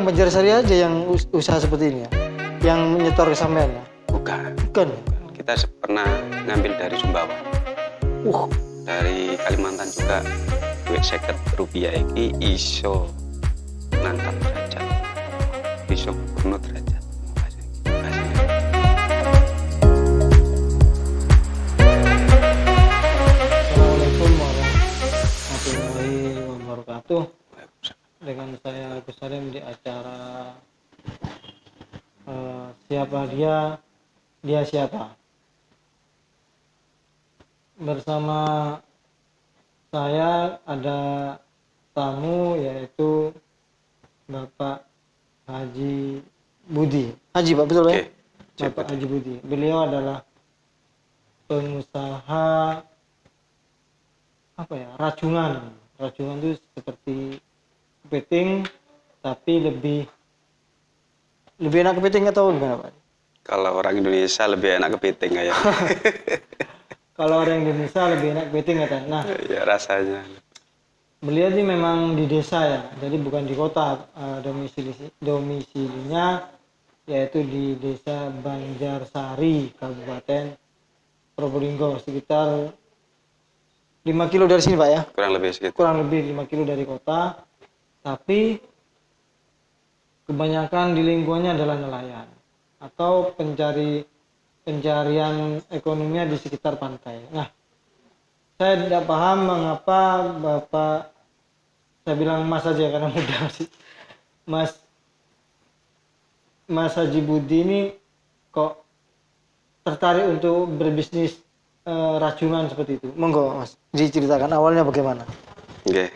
Banjarsari aja yang usaha seperti ini ya? Yang nyetor ke sampean ya? Bukan. Bukan. Kita pernah ngambil dari Sumbawa. Dari Kalimantan juga duit 50 rupiah iki iso nangkap derajat. Iso bunuh derajat. Assalamualaikum warahmatullahi wabarakatuh. Dengan saya Agus Salim di acara Siapa Dia Siapa. Bersama saya ada tamu yaitu Bapak Haji Budi. Haji Pak, betul ya? Bapak Haji Budi. Beliau adalah pengusaha rajungan. Rajungan itu seperti kepiting, tapi lebih enak kepiting atau gimana Pak? Kalau orang Indonesia lebih enak kepiting kayak. Kalau orang Indonesia lebih enak kepiting katanya. Nah, ya rasanya. Beliau ini memang di desa ya, jadi bukan di kota. Domisilinya yaitu di Desa Banjarsari, Kabupaten Probolinggo, sekitar 5 kilo dari sini Pak ya? Kurang lebih segitu. Kurang lebih 5 kilo dari kota, tapi kebanyakan di lingkungannya adalah nelayan atau pencarian ekonominya di sekitar pantai. Nah, saya tidak paham mengapa Bapak, saya bilang Mas aja karena muda sih, Mas Haji Budi ini kok tertarik untuk berbisnis rajungan seperti itu. Monggo Mas, diceritakan awalnya bagaimana? Oke.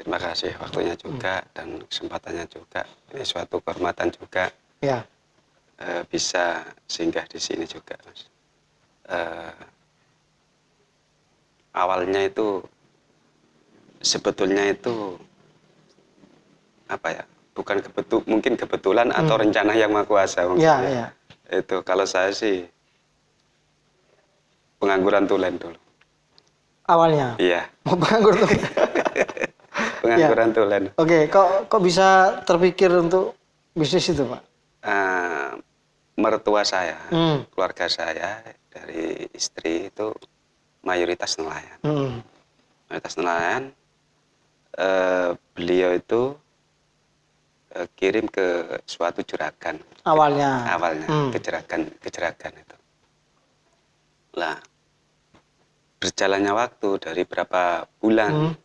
Terima kasih waktunya juga dan kesempatannya juga. Ini suatu kehormatan juga. Ya. Bisa singgah di sini juga, Mas. Awalnya itu sebetulnya itu apa ya? Bukan mungkin kebetulan atau rencana yang Maha Kuasa. Ya. Itu kalau saya sih pengangguran tulen dulu. Awalnya? Iya. Pengangguran tulen. Pengangguran tulen. Oke, kok bisa terpikir untuk bisnis itu, Pak? Mertua saya, keluarga saya dari istri itu mayoritas nelayan. Mayoritas nelayan. Beliau itu kirim ke suatu juragan. Awalnya ke juragan itu. Lah, berjalannya waktu dari berapa bulan,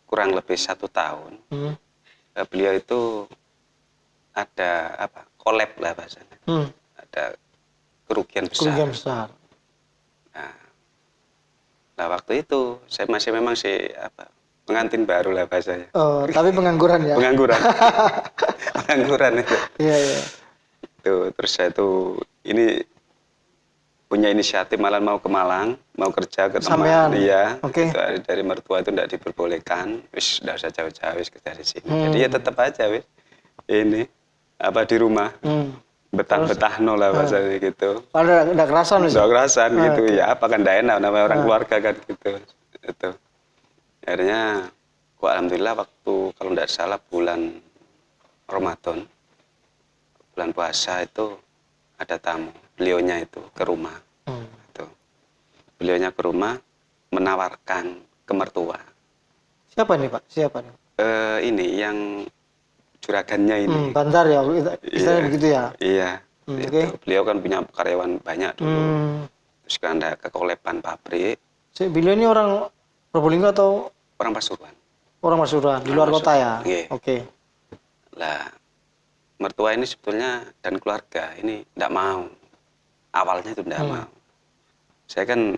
kurang lebih 1 tahun, beliau itu ada collab lah bahasanya, ada kerugian besar. Nah, waktu itu saya memang pengantin baru lah bahasanya. Oh, tapi pengangguran ya? Pengangguran itu. Iya. Terus saya ini punya inisiatif malah mau ke Malang, mau kerja ke teman dia. Okay. Dari mertua itu tidak diperbolehkan, sudah usah jauh-jauh kerja di sini. Jadi ya tetap aja ini di rumah. Betah-betah lah bahasanya gitu. Padahal udah kerasan gitu ya, apa kan tidak enak namanya orang keluarga kan gitu. Itu. Akhirnya alhamdulillah waktu kalau tidak salah bulan Ramadan, bulan puasa itu ada tamu, beliaunya itu ke rumah. Beliaunya ke rumah menawarkan ke mertua. Siapa nih Pak? Ini yang juragannya ini. Bantar ya, istilahnya begitu ya? Iya. Okay. Beliau kan punya karyawan banyak dulu. Terus kan ada kekolepan pabrik. Beliau ini orang Probolinggo atau? Orang Pasuruan. Orang Pasuruan, di luar kota ya? Iya. Oke. Lah, mertua ini sebetulnya dan keluarga ini tidak mau. Awalnya itu tidak mau. Saya kan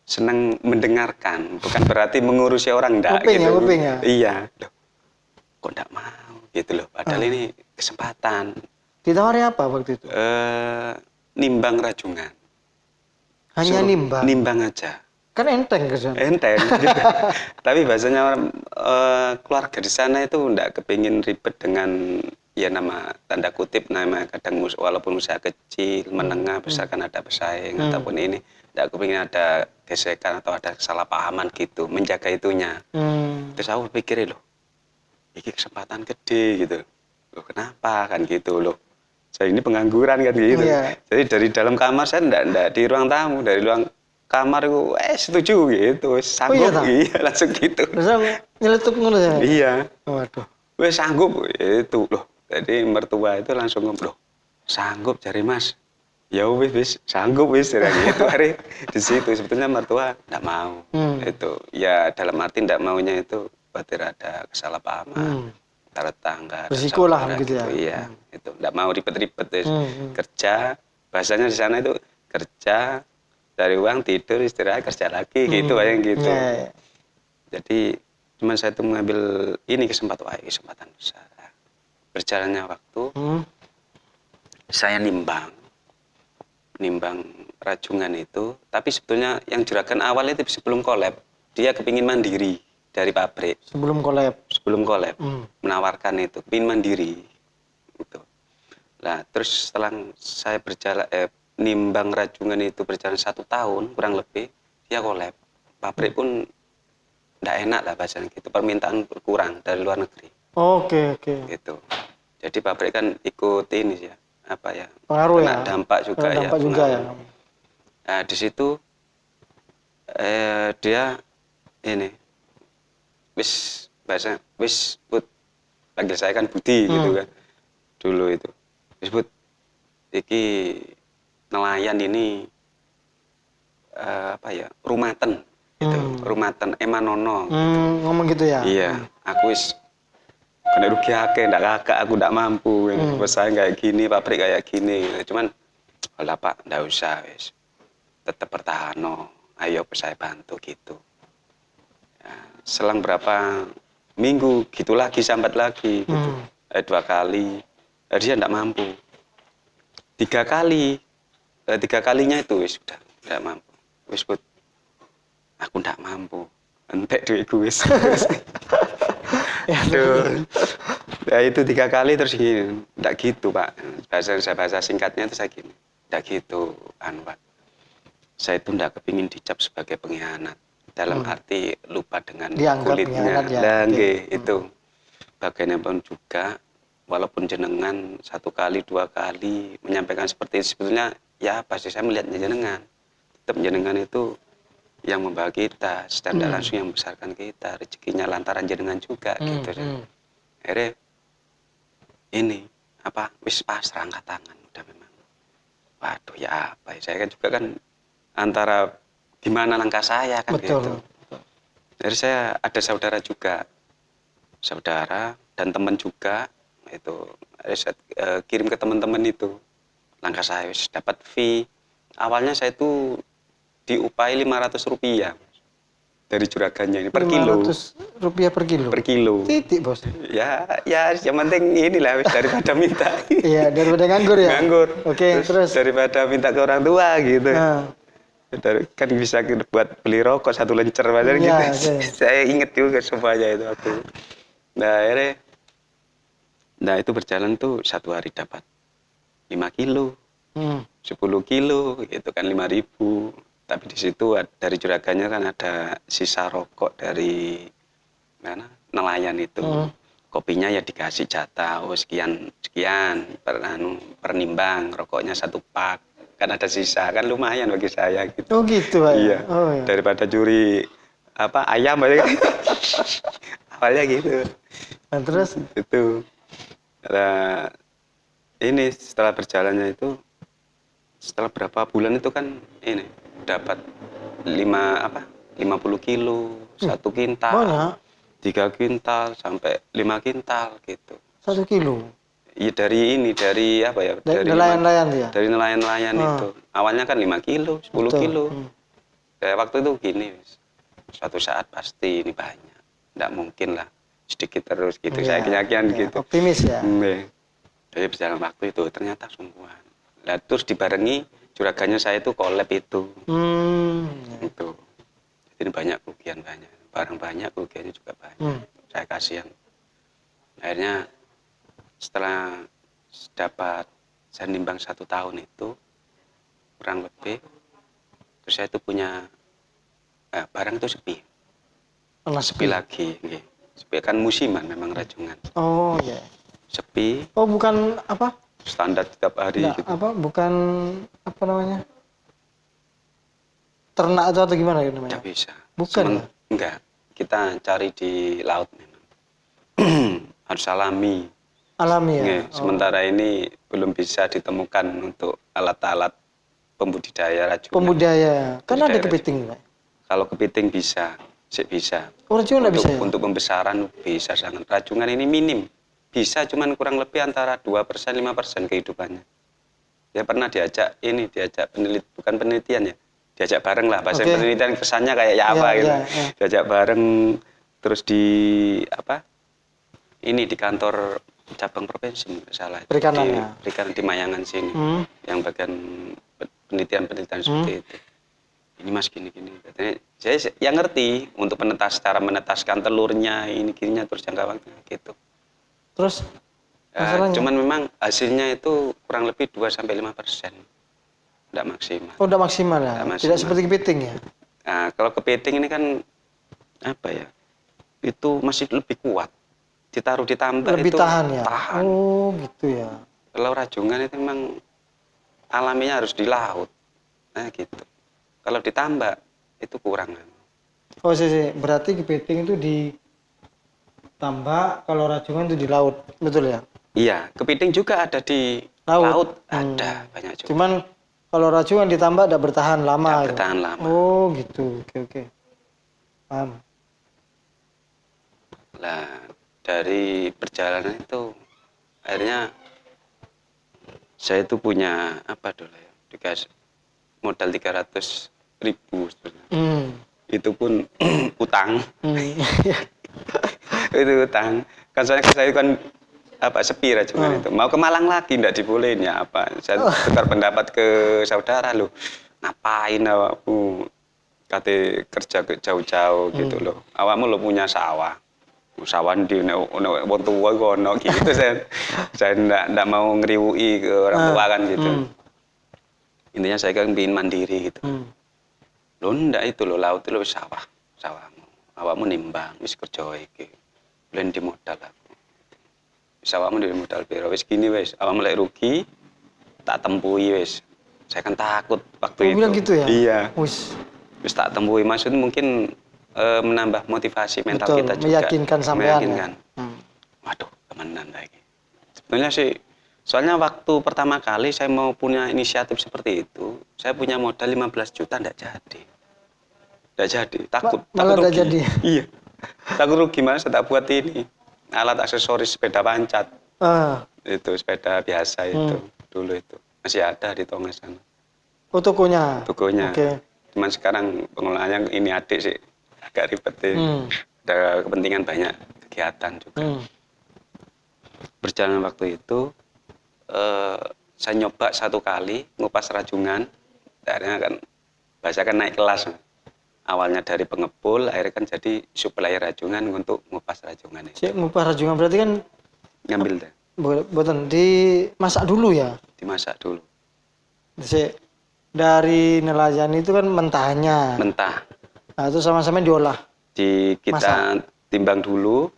senang mendengarkan, bukan berarti mengurusi orang enggak gitu. Ya? Iya. Loh, kok enggak mau gitu loh. Padahal ini kesempatan. Ditawari apa waktu itu? Nimbang rajungan. Hanya nimbang? Nimbang aja. Kan enteng kan? Enteng. Gitu. Tapi bahasanya keluarga di sana itu enggak kepingin ribet dengan ya nama tanda kutip nama kadang walaupun usaha kecil, menengah, misalkan ada pesaing ataupun ini enggak kepingin ada gesekan atau ada kesalahpahaman gitu, menjaga itunya. Terus aku pikirin loh, ini kesempatan gede gitu. Loh, kenapa kan gitu loh. Saya ini pengangguran kan gitu. Iya. Jadi dari dalam kamar saya enggak di ruang tamu, dari ruang kamar itu setuju gitu, Oh iya sanggup tak? iya langsung gitu. Terus aku nyeletuk ngono ya. Iya. Waduh. Wes sanggup itu loh. Jadi mertua itu langsung ngomong, loh, sanggup cari Mas. Ya wis sanggup wis gitu hari di situ sebetulnya mertua enggak mau. Itu ya dalam arti enggak maunya itu khawatir ada kesalahpahaman. Antara tetangga dan Resiko lah saudara gitu gitu, ya. iya. Itu enggak mau ribet-ribet kerja, bahasanya di sana itu kerja, cari uang, tidur, istirahat, kerja lagi gitu aja gitu. Iya. Jadi cuman saya tuh mengambil ini kesempatan besar. Berjalannya waktu, saya nimbang rajungan itu, tapi sebetulnya yang juragan awal itu sebelum collab, dia kepingin mandiri dari pabrik. Sebelum collab. Menawarkan itu, kepingin mandiri. Gitu. Nah, terus setelah saya nimbang rajungan itu berjalan 1 tahun kurang lebih, dia collab. Pabrik pun enggak enak lah bahasanya gitu, permintaan kurang dari luar negeri. Oke. Gitu. Jadi pabrik kan ikut ini ya, apa ya? Pengaruh kena ya. dampak juga kena ya. Dampak juga ya. Nah, di situ dia ini wis Bud, panggil saya kan Budi gitu kan. Dulu itu. Wis Bud, iki nelayan ini apa ya? Rumaten gitu. Rumaten Emanono gitu. Ngomong gitu ya. Iya, aku wis kena rugi akeh, ndak kakak, aku ndak mampu. Saya kayak gini, pabrik kayak gini. Cuman, alah Pak, ndak usah wis. Tetap bertahan, ayo saya bantu gitu. Ya, selang berapa minggu gitu lagi, sambat lagi gitu. 2 kali, dia ndak mampu. 3 kalinya itu wis sudah ndak mampu. Wis Bud, aku ndak mampu. Entek duitku wis. Ya itu 3 kali terus gini, enggak gitu Pak. Bahasa singkatnya itu saya gini, enggak gitu Pak. Saya itu enggak kepingin dicap sebagai pengkhianat. Dalam arti lupa dengan kulitnya. Ya. Itu. Bagaimanapun juga, walaupun jenengan 1 kali, 2 kali menyampaikan seperti itu, sebetulnya ya pasti saya melihat jenengan. Tetap jenengan itu yang membawa kita, secara langsung yang membesarkan kita, rezekinya lantaran jenengan juga gitu. Akhirnya ini apa wis pasrah, angkat tangan udah memang. Waduh ya apa ya, saya kan juga kan antara gimana langkah saya kan. Betul. Gitu. Jadi saya ada saudara dan teman juga itu saya kirim ke teman-teman itu langkah saya wis dapat fee. Awalnya saya itu diupahi Rp500 dari juragannya ini per kilo. Rp500 per kilo. Per kilo. Titik bos. Ya yang penting inilah daripada minta. Iya, daripada nganggur ya. Nganggur. Oke, terus daripada minta ke orang tua gitu. Kan bisa buat beli rokok 1 lencer macam gitu. Saya inget juga semuanya itu aku. Nah akhirnya, itu berjalan tuh 1 hari dapat 5 kilo, 10 kilo, gitu kan 5.000. Tapi di situ dari juragannya kan ada sisa rokok dari nelayan itu. Kopinya ya dikasih jatah, sekian per nimbang, rokoknya 1 pak. Kan ada sisa, kan lumayan bagi saya gitu. Oh gitu Pak. Iya. Daripada curi ayam aja kan. Awalnya gitu. Nah, terus itu. Nah, ini setelah berjalannya itu, setelah berapa bulan itu kan ini dapat 50 kilo, 1 kintal, banyak. 3 kintal sampai 5 kintal gitu. 1 kilo. Iya dari apa ya? Dari nelayan-nelayan ya. Dari nelayan-nelayan itu. Awalnya kan 5 kilo, 10 kilo. Kayak waktu itu gini, suatu saat pasti ini banyak. Nggak mungkin lah sedikit terus gitu. Saya keyakinan gitu. Optimis ya. Jadi berjalan waktu itu ternyata sungguhan. Nah, terus dibarengi juragannya saya itu collab itu. Itu. Jadi banyak kerugian banyak. Barang banyak, kerugiannya juga banyak. Saya kasihan. Akhirnya setelah saya nimbang 1 tahun itu kurang lebih, terus saya itu punya barang itu sepi. Sepi lagi. Sepi kan musiman memang rajungan. Oh iya. sepi, Oh, bukan apa? standar tiap hari Enggak, gitu. apa? Bukan apa namanya? Ternak atau gimana gitu namanya? Nggak bisa. Bukan ya? Enggak, kita cari di laut memang. Harus alami. Alami ya. Nggih, Oh. sementara ini belum bisa ditemukan untuk alat-alat pembudidaya rajungan. Pembudidaya. Kan ada Budidaya kepiting, Pak. Kalau kepiting bisa, sih bisa. Oh, rajungan nggak bisa ya? Untuk pembesaran bisa sangat. Rajungan ini minim. Bisa cuman kurang lebih antara 2% 5% kehidupannya. Ya pernah diajak bukan penelitian ya. Diajak bareng lah, bahasa Oke. penelitian kesannya kayak ya apa Ya, gitu. ya. Diajak bareng terus di apa? Ini di kantor cabang provinsi nggak salah. Perikanan ya? Perikanan di Mayangan sini. Yang bagian penelitian seperti itu. Ini mas gini katanya saya yang ngerti untuk cara menetaskan telurnya ini gininya terus jangka waktu gitu. Terus masalahnya? Cuman memang hasilnya itu kurang lebih 2-5%, tidak maksimal. Oh, udah maksimal ya? Tidak seperti kepiting ya? Nah, kalau kepiting ini kan apa ya, itu masih lebih kuat, ditaruh di tambak lebih itu tahan ya? tahan. Oh gitu ya. Kalau rajungan itu memang alaminya harus di laut, nah gitu. Kalau ditambak itu kurang. Oh sih, berarti kepiting itu di tambak, kalau rajungan itu di laut, betul ya? Iya, kepiting juga ada di laut ada banyak juga. Cuman kalau rajungan ditambak tidak bertahan lama. Tidak bertahan lama. Oh gitu, oke. Paham. Nah, dari perjalanan itu akhirnya saya itu punya apa dulu ya, dikasih modal 300.000 itu pun utang. Itu utang kan saya kan apa sepi rajungan itu mau ke Malang lagi ndak dibolehin ya apa saya tukar pendapat ke saudara loh, ngapain awakmu kate kerja ke jauh-jauh gitu loh, awakmu lo punya sawah di wong tua kono gitu. saya ndak mau ngeriwui ke orang tua kan gitu. Intinya saya kan ingin mandiri gitu. Lo ndak itu lo laut itu lo sawahmu awakmu nimbang wis kerja iki ben di modal aku wis awakmu di modal piro wis gini wis awakmu lek rugi tak tempui wis. Saya kan takut waktu itu. Bilang gitu ya? Iya. Wis tak tempui, maksud mungkin menambah motivasi mental. Betul, kita juga. Meyakinkan sampean. Meyakinkan. Waduh, temenan lagi. Sebenarnya sih, soalnya waktu pertama kali saya mau punya inisiatif seperti itu, saya punya modal 15 juta enggak jadi. Enggak jadi, takut malah rugi. Jadi. Iya. Takut rugi, mas saya tak buat ini. Alat aksesoris sepeda pancat. Itu sepeda biasa itu, dulu itu. Masih ada di Tongas sana. Oh, tokonya? Tokonya. Oke. Cuman sekarang pengelolaannya ini adik sih, agak ribet sih. Ada kepentingan banyak kegiatan juga. Berjalan waktu itu, saya nyoba 1 kali ngupas rajungan. Akhirnya kan, bahasa kan naik kelas. Awalnya dari pengepul, akhirnya kan jadi supplier rajungan untuk ngupas rajungan itu. Ngupas rajungan berarti kan ngambil deh. Boten dimasak dulu ya? Dimasak dulu. Dari nelayan itu kan mentahnya. Mentah. Nah, itu sama-sama diolah. Kita timbang dulu,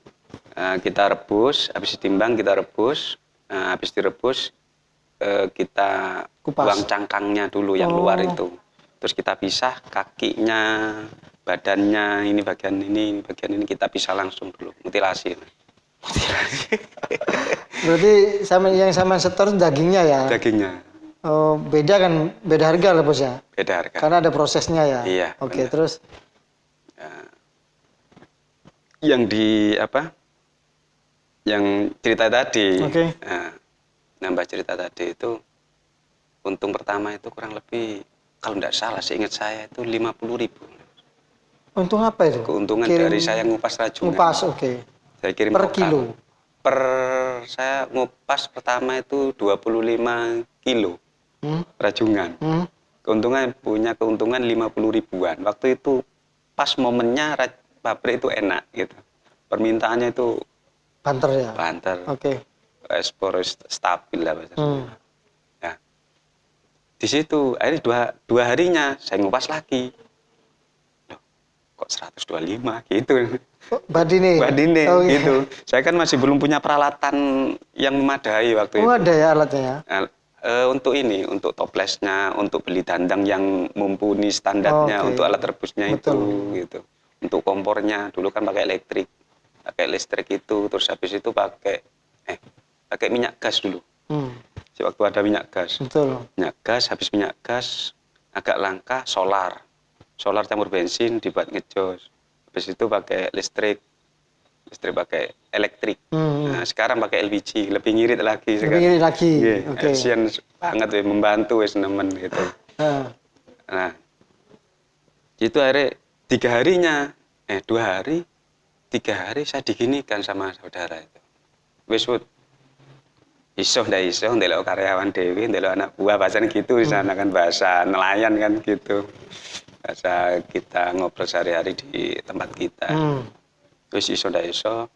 kita rebus, habis ditimbang kita rebus, habis direbus kita buang cangkangnya dulu yang luar itu. Terus kita pisah kakinya, badannya, ini bagian ini kita pisah langsung dulu, mutilasi. Berarti yang sama setor dagingnya ya? Dagingnya. Oh, beda kan, beda harga lah bos ya? Beda harga. Karena ada prosesnya ya? Iya. Oke, terus? Yang yang cerita tadi, nambah cerita tadi itu, untung pertama itu kurang lebih, kalau tidak salah seingat saya itu 50.000. Untung apa itu? Keuntungan dari saya ngupas rajungan. Ngupas, oke. Saya kirim per kilo? Saya ngupas pertama itu 25 kilo rajungan. Keuntungan punya keuntungan 50.000-an. Waktu itu pas momennya pabrik itu enak gitu. Permintaannya itu banter ya? Banter. Oke. Ekspor stabil lah bahasanya. Nah, di situ akhirnya dua harinya saya ngupas lagi. Loh, kok 125 gitu. Oh, Badine. Badine Oh, iya. gitu. Saya kan masih belum punya peralatan yang memadai waktu Oh, itu. ada ya alatnya ya? Nah, untuk ini, untuk toplesnya, untuk beli dandang yang mumpuni standarnya, Oke. untuk alat rebusnya itu, Betul. gitu. Untuk kompornya, dulu kan pakai listrik itu, terus habis itu pakai minyak gas dulu. Hmm, Waktu ada minyak gas. betul. Habis minyak gas agak langka, solar campur bensin dibuat ngejos. Habis itu pakai listrik pakai elektrik. Nah, sekarang pakai LPG, lebih ngirit lagi Lebih sekarang. ngirit lagi. Yeah, Oke. efisien banget, membantu wis nemen gitu. Ah, Nah, itu akhirnya 2 hari, 3 hari saya diginikan sama saudara itu. Wis iso ndak iso ndelok karyawan dewi, ndelok anak buah, bahasa gitu di sana kan, bahasa nelayan kan gitu. Bahasa kita ngobrol sehari-hari di tempat kita. Wis iso ndak iso,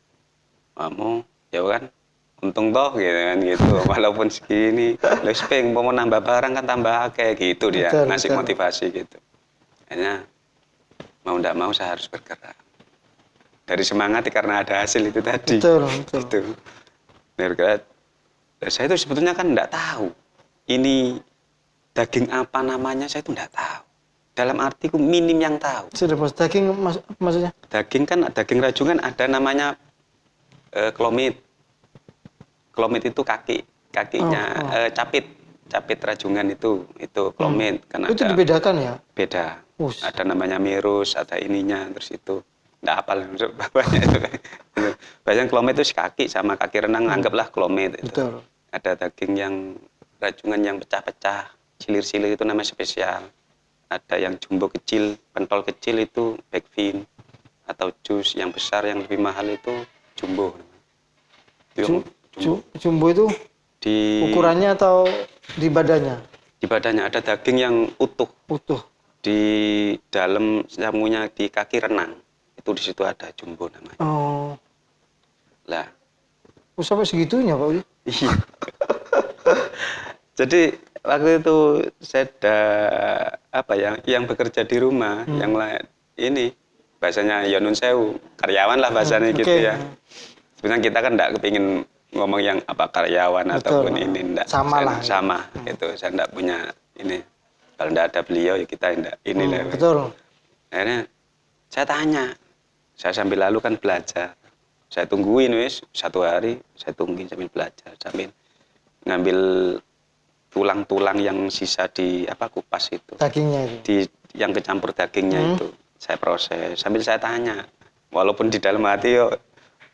kamu ya kan untung toh gitu. Walaupun segini, wis mau nambah barang kan tambah akeh gitu dia, betul, ngasih betul. motivasi gitu. Akhirnya mau ndak mau saya harus bergerak. Dari semangat karena ada hasil itu tadi. Betul. Gitu. Bergerak. Saya itu sebetulnya kan ndak tahu ini daging apa namanya, saya itu ndak tahu. Dalam artiku minim yang tahu. Sudah bos, daging maksudnya? Daging daging rajungan ada namanya klomit. Klomit itu kakinya capit rajungan itu klomit. Karena itu dibedakan ya? Beda. Ada namanya mirus, ada ininya, terus itu nggak hafal bapaknya itu. Biasanya klomit itu kaki sama kaki renang, anggaplah klomit itu. Betul. Ada daging yang rajungan yang pecah-pecah, cilir-cilir itu namanya spesial. Ada yang jumbo kecil, pentol kecil itu backfin, atau jus yang besar yang lebih mahal itu jumbo. Jumbo itu di ukurannya atau di badannya? Di badannya ada daging yang utuh. Di dalam jamunya di kaki renang. Itu di situ ada jumbo namanya. Oh. Lah. Sampai segitunya Pak Uli? Iya. Jadi waktu itu saya ada yang bekerja di rumah, yang lain ini bahasanya ya nun sewu, karyawan lah bahasanya gitu ya. Sebenarnya kita kan enggak kepingin ngomong yang apa karyawan ataupun ini enggak. Sama gitu. Saya enggak punya ini. Kalau enggak ada beliau ya kita enggak inilah. Betul. Akhirnya saya tanya. Saya sambil lalu kan belajar. Saya tungguin wis 1 hari, saya tungguin sambil belajar, sambil ngambil tulang-tulang yang sisa di kupas itu. Dagingnya itu. Yang kecampur dagingnya itu. Saya proses sambil saya tanya. Walaupun di dalam hati yo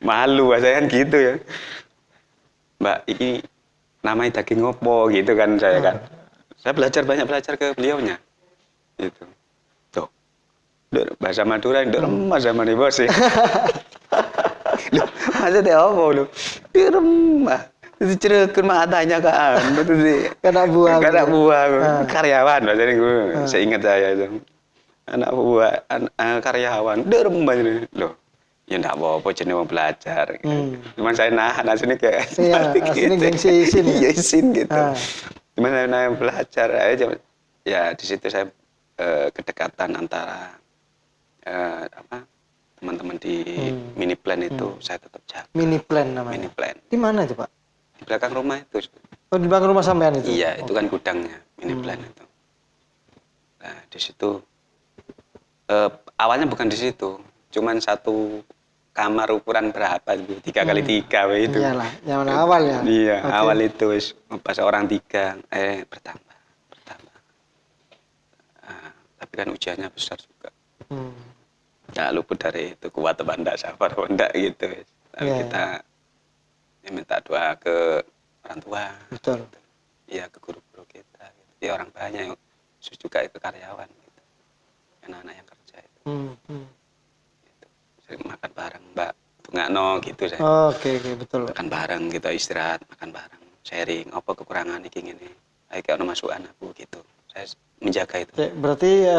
malu, saya kan gitu ya. Mbak, ini namanya daging opo gitu kan saya kan. Saya banyak belajar ke beliaunya. Gitu. Tuh. Bahasa Madura ndek remas sama nih bos ya. Loh, maksudnya apa lho? Ndek remah. Itu cerekun matanya kan. Itu sih. Anak buah. Karyawan bahasanya gue. Saya ingat saya itu. Anak buah, karyawan. Ndek remah ini. Loh. Ya enggak apa-apa jenenge wong belajar. Cuman saya nahan aslinya kayak aslinya gengsi isin. Iya, isin gitu. Cuman saya nahan belajar aja. Ya di situ saya kedekatan antara teman-teman di mini plan itu saya tetap jaga. Mini plan namanya. Mini plan. Di mana itu Pak? Di belakang rumah itu. Oh, di belakang rumah sampean itu? Iya, itu kan gudangnya mini plan itu. Nah di situ awalnya bukan di situ, cuman satu kamar ukuran berapa itu 3x3 itu. Iyalah, yang awal ya. Iya, awal itu pas orang 3 bertambah. Tapi kan ujiannya besar juga. Nggak luput dari itu, kuat apa enggak, sabar apa enggak gitu. Tapi kita minta doa ke orang tua. Betul. Iya, ke guru-guru kita. Gitu. Ya orang banyak, juga ke karyawan. Gitu. Anak-anak yang kerja itu. Gitu. Sering makan bareng, Mbak. Bungakno gitu saya. Oke, betul. Makan bareng, kita istirahat, makan bareng. Sharing, apa kekurangan ini. Ayo kayak masukan aku gitu. Saya menjaga itu. Berarti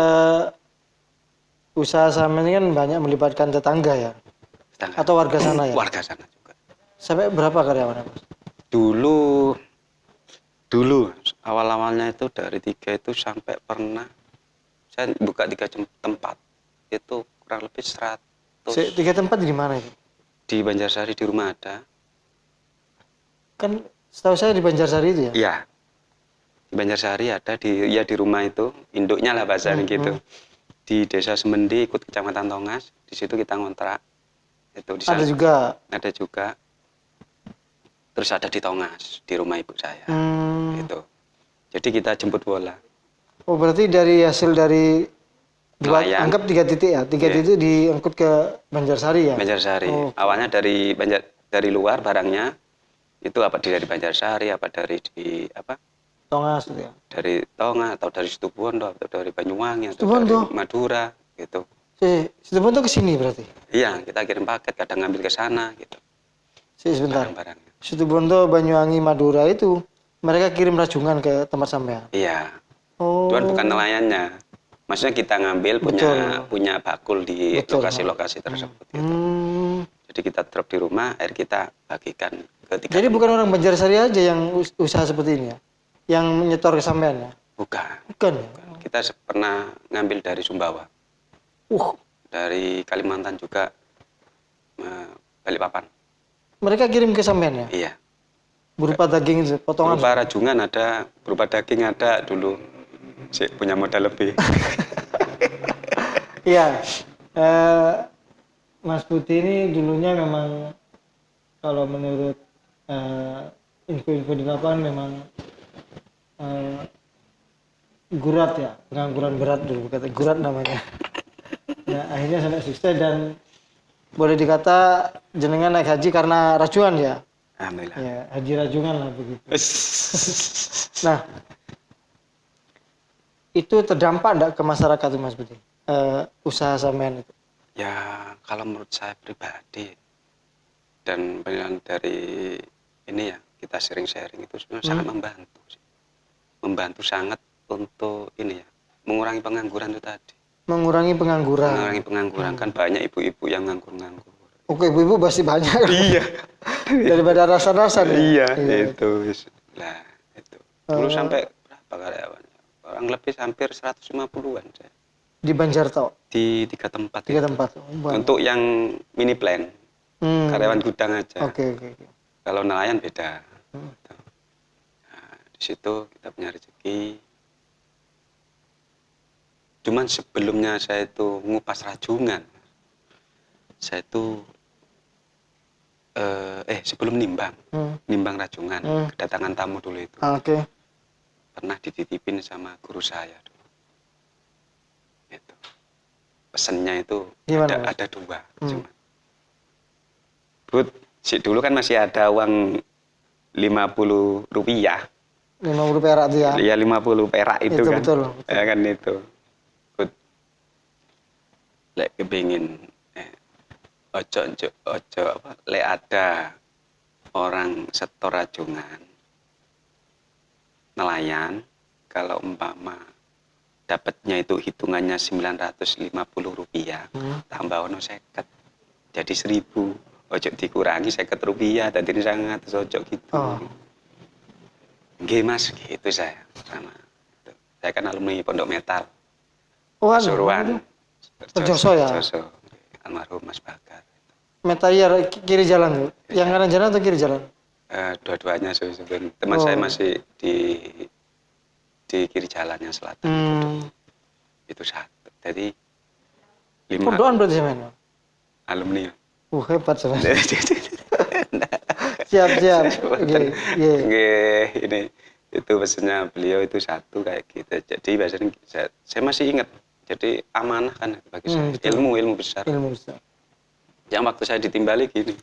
usaha sama ini kan banyak melibatkan tetangga ya? Atau warga sana ya? Warga sana juga. Sampai berapa karyawannya Mas? Dulu awal-awalnya itu dari 3 itu sampai pernah saya buka 3 tempat itu kurang lebih 100. 3 tempat di mana itu? Di Banjarsari di rumah ada. Kan setahu saya di Banjarsari itu ya? Iya. Di Banjarsari ada di rumah itu, induknya lah bahasanya gitu. Di Desa Semendi ikut Kecamatan Tongas, di situ kita ngontrak. Itu di Ada sana. juga. Ada juga. Terus ada di Tongas, di rumah ibu saya. Gitu. Jadi kita jemput bola. Oh, berarti dari hasil dari Nelayan. anggap 3 titik ya? 3 titik diangkut ke Banjarsari ya? Banjarsari. Oh, Awalnya dari luar barangnya itu apa dari Banjarsari, apa dari Tongas gitu ya? dari Tonga atau dari Situbondo atau dari Banyuwangi atau Situbondo? dari Madura gitu. Situbondo ke sini berarti? Iya, kita kirim paket, kadang ngambil ke sana gitu. Sebentar. Barang-barangnya. Situbondo, Banyuwangi, Madura itu mereka kirim rajungan ke tempat sampean? Iya. Oh. Cuman bukan nelayannya. Maksudnya kita ngambil punya bakul di lokasi-lokasi tersebut gitu. Jadi kita drop di rumah, air kita bagikan ke 3 Jadi bukan orang Banjarsari aja yang usaha seperti ini ya? Yang menyetor ke sampean ya? Bukan. Bukan ya? Kita pernah ngambil dari Sumbawa. Dari Kalimantan juga, Balikpapan. Mereka kirim ke sampean ya? Iya. Berupa daging itu, potongan? Berupa rajungan ada, berupa daging ada dulu. Punya modal lebih. Iya. Mas Putih ini dulunya memang kalau menurut info-info di lapangan memang gurat ya, pengangguran berat dulu kata gurat namanya. Nah akhirnya sampai sukses dan boleh dikata jenengan naik haji karena rajungan ya. Alhamdulillah. Ya haji rajungan lah begitu. Nah itu terdampak enggak ke masyarakat tuh Mas Putih usaha sampean itu? Ya kalau menurut saya pribadi dan penilaian dari ini ya kita sharing-sharing itu sebenarnya sangat membantu sih. Membantu sangat untuk ini ya mengurangi pengangguran itu tadi. Mengurangi pengangguran. Mengurangi pengangguran kan banyak ibu-ibu yang nganggur-nganggur. Oke ibu-ibu pasti banyak. Iya. Daripada rasa-rasa Iya, itu. Nah itu. Dulu sampai berapa karyawannya? Orang lebih hampir 150-an saya. Di Banjarto? Di 3 tempat. 3 tempat. Untuk yang mini plan, karyawan gudang aja. Oke. Kalau nelayan beda. Nah, di situ kita punya rezeki. Cuman sebelumnya saya itu ngupas rajungan. Saya itu sebelum nimbang rajungan, kedatangan tamu dulu itu. Oke. Pernah dititipin sama guru saya dulu. Itu. Pesennya itu ada 2 cuma. Bud, dulu kan masih ada uang 50 rupiah. 50 perak itu ya? Iya 50 perak itu kan. Betul. Ya kan itu. Bud, lek kepingin ojo apa, lek ada orang setor rajungan nelayan, kalau umpama dapatnya itu hitungannya 950 rupiah, tambah ono 50, jadi 1000, ojo dikurangi 50 rupiah, tadi 100, ojo gitu. Nggih mas, gitu saya sama. Saya kan alumni Pondok Metal, Pasuruan, Perjoso ya? Perjoso, almarhum Mas Bakar. Metayar kiri jalan tuh? Yang kanan jalan atau kiri jalan? Dua-duanya sebenarnya. Teman saya masih di kiri jalan yang selatan. Itu satu. Jadi 5. Pondokan berarti semen? Alumni. Hebat semen. Siap. Ini itu pesannya beliau itu satu kayak gitu. Jadi biasanya saya masih ingat. Jadi amanah kan bagi saya. Ilmu besar. Yang waktu saya ditimbali gini.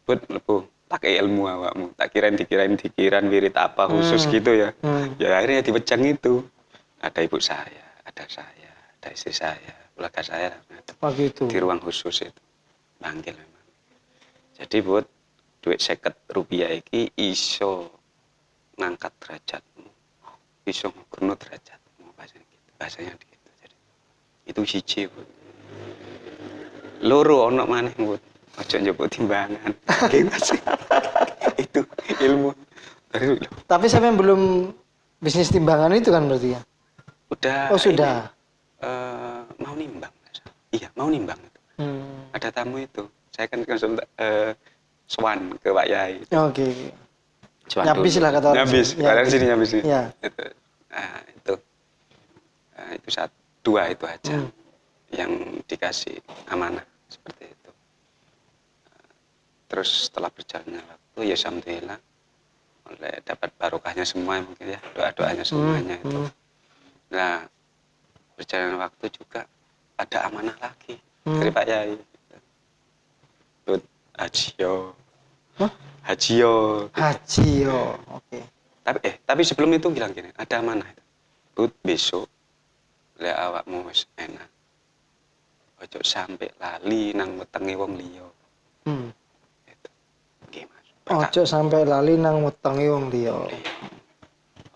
Bud, lebu, pakai ilmu awakmu. Tak dikirain wirid apa khusus gitu ya. Ya akhirnya dipecang itu. Ada ibu saya, ada saya, ada istri saya, keluarga saya. Gitu. Di ruang khusus itu. Panggil memang. Jadi Bud, duit 50 rupiah iki iso ngangkat derajatmu. Iso ngurno derajatmu. Bahasanya gitu. Jadi, itu siji Bud. Loro ono maneh Bud. Ojo njupuk timbangan. Itu ilmu. Tapi sampai belum bisnis timbangan itu kan berarti ya? Udah. Oh sudah. Mau nimbang. iya mau nimbang itu. Ada tamu itu, saya kan langsung swan ke Pak Yai. Oke. Swan Nyabis dulu. lah kata orang Nyabis, sini. Ya, kalian oke. sini nyabis sih. Ya. Itu dua itu aja yang dikasih amanah seperti itu. Terus setelah berjalannya waktu ya alhamdulillah mulai dapat barokahnya semua mungkin ya, doa-doanya semuanya itu. Nah, berjalan waktu juga ada amanah lagi dari Pak Yai. Tut Hajio. Hajio. Hajio. Oke. Tapi sebelum itu bilang gini, ada amanah itu. Tut besok lek awakmu wis enak. Ojo sampai lali nang wetenge wong liya. Itu. Nggih, Mas. Ojo sampai lali nang wetenge wong liya.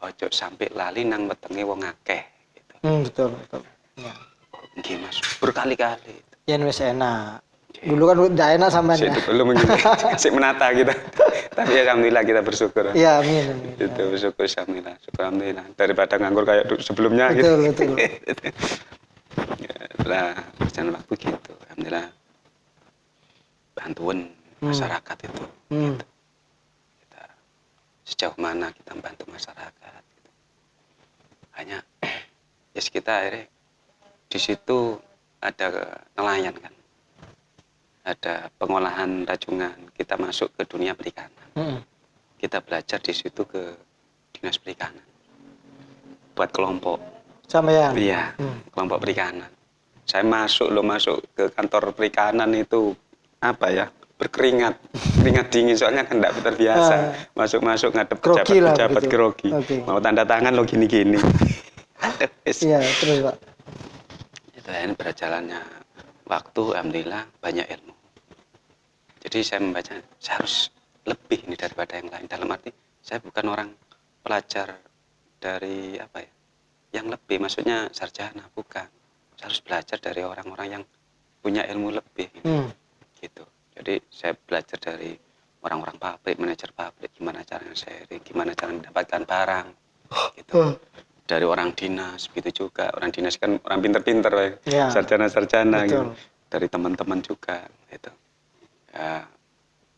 Ojo sampai lali nang wetenge wong akeh gitu. Betul. Ya. Nggih, Mas. Berkali-kali. Yen wis enak. Dulu kan udah enak sampean ya. Belum begini. Sik menata kita. Tapi alhamdulillah kita bersyukur. Iya, amin. Itu bersyukur alhamdulillah. Syukur alhamdulillah. Daripada nganggur kayak sebelumnya Betul. Ya, setelah berjalan waktu gitu, alhamdulillah bantuan masyarakat itu. Gitu. Kita sejauh mana kita membantu masyarakat. Gitu. Hanya ya kita akhirnya di situ ada nelayan kan, ada pengolahan rajungan. Kita masuk ke dunia perikanan. Kita belajar di situ ke dinas perikanan. Buat kelompok. Sampean. Iya, kelompok perikanan. Saya masuk ke kantor perikanan itu apa ya? Berkeringat, keringat dingin soalnya kan tidak terbiasa. Masuk ngadep pejabat grogi. Okay. Mau tanda tangan lo gini-gini. Iya, terus Pak. Itu ini berjalannya waktu, alhamdulillah banyak ilmu. Jadi saya membaca, saya harus lebih ini daripada yang lain. Dalam arti saya bukan orang pelajar dari apa ya? Yang lebih, maksudnya sarjana, bukan. Saya harus belajar dari orang-orang yang punya ilmu lebih. Gitu. Jadi saya belajar dari orang-orang pabrik, manajer pabrik, gimana caranya sharing, gimana cara mendapatkan barang. Gitu. Dari orang dinas, begitu juga. Orang dinas kan orang pinter-pinter, ya. Sarjana-sarjana. Gitu. Dari teman-teman juga. Gitu. Ya,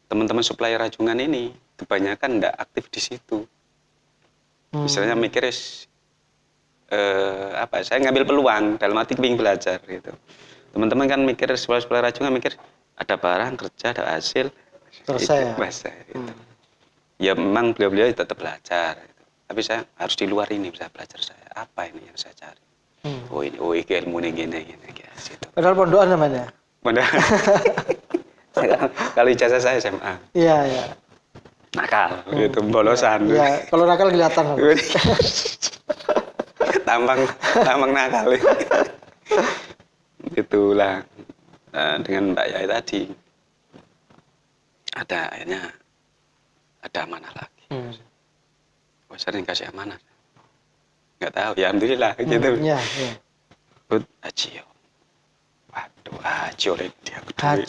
teman-teman supplier rajungan ini kebanyakan tidak aktif di situ. Misalnya mikir saya ngambil peluang dalam arti ingin belajar gitu. Teman-teman kan mikir supplier rajungan mikir ada barang kerja ada hasil selesai gitu. Ya memang beliau tetap belajar gitu. Tapi saya harus di luar ini bisa belajar saya apa ini yang saya cari. Oh ini ilmu ini gitu. Padahal pondokan namanya. Kalau ijazah saya SMA. Iya. Nakal gitu, bolosan. Iya, kalau nakal kelihatan. Tampang nakal. Itulah dengan Mbak Yai tadi akhirnya ada amanah lagi. Sering kasih amanah. Nggak tahu ya alhamdulillah gitu. Iya. But Hajio. Waduh, Hajio dia gede.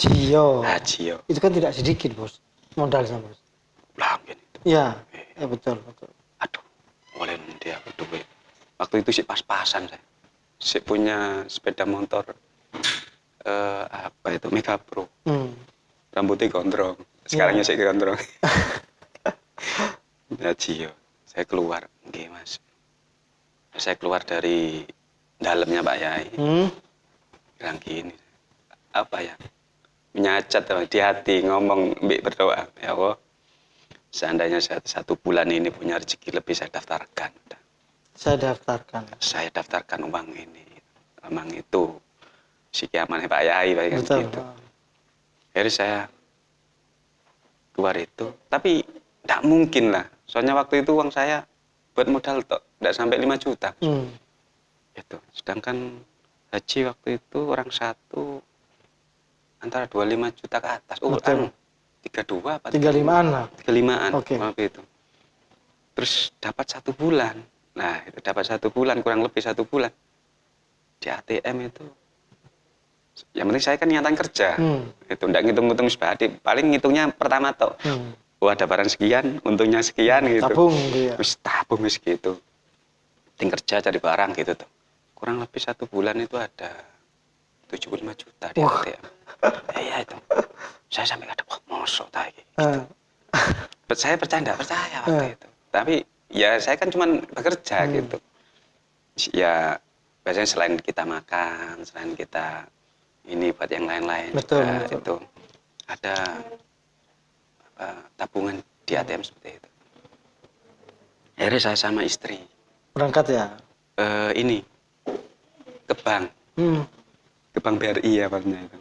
Hajio. Itu kan tidak sedikit, Bos. Modalnya, Bos. Lah mungkin itu. Iya, betul. Aduh, boleh dia duit. Waktu itu sih pas-pasan saya. Saya punya sepeda motor Mega Pro. Rambutnya gondrong. Sekarangnya saya gondrong. Hajio. Saya keluar, nggih Mas. Saya keluar dari dalamnya Pak Yai. Bilang gini, apa ya? Menyacat di hati, ngomong, berdoa. Ya Allah, seandainya satu bulan ini punya rezeki lebih, saya daftarkan. Saya daftarkan uang ini. Memang itu si kiamannya Pak Yai, gitu. Jadi saya keluar itu, tapi tidak mungkin lah. Soalnya waktu itu uang saya buat modal tidak sampai 5 juta. Gitu. Sedangkan haji waktu itu orang satu antara 25 juta ke atas. 32 apa? 35-an lah. 35-an waktu itu. Terus dapat 1 bulan. Nah, itu dapat 1 bulan, kurang lebih 1 bulan. Di ATM itu. Yang penting saya kan niatan kerja. Itu enggak ngitung-ngitung paling ngitungnya pertama toh. Ada barang sekian, untungnya sekian gitu. Tabung gitu ya. Tabung gitu. Ting kerja cari barang gitu tuh. Kurang lebih 1 bulan itu ada 75 juta di ATM. Iya itu. Saya sampai kadang, wah mosok tak gitu. Saya percaya enggak percaya waktu itu. Tapi ya saya kan cuma bekerja gitu. Ya biasanya selain kita makan, selain kita ini buat yang lain-lain juga itu ada tabungan di ATM seperti itu. Akhirnya saya sama istri berangkat ya? Ini ke bank. Ke bank BRI ya maksudnya itu.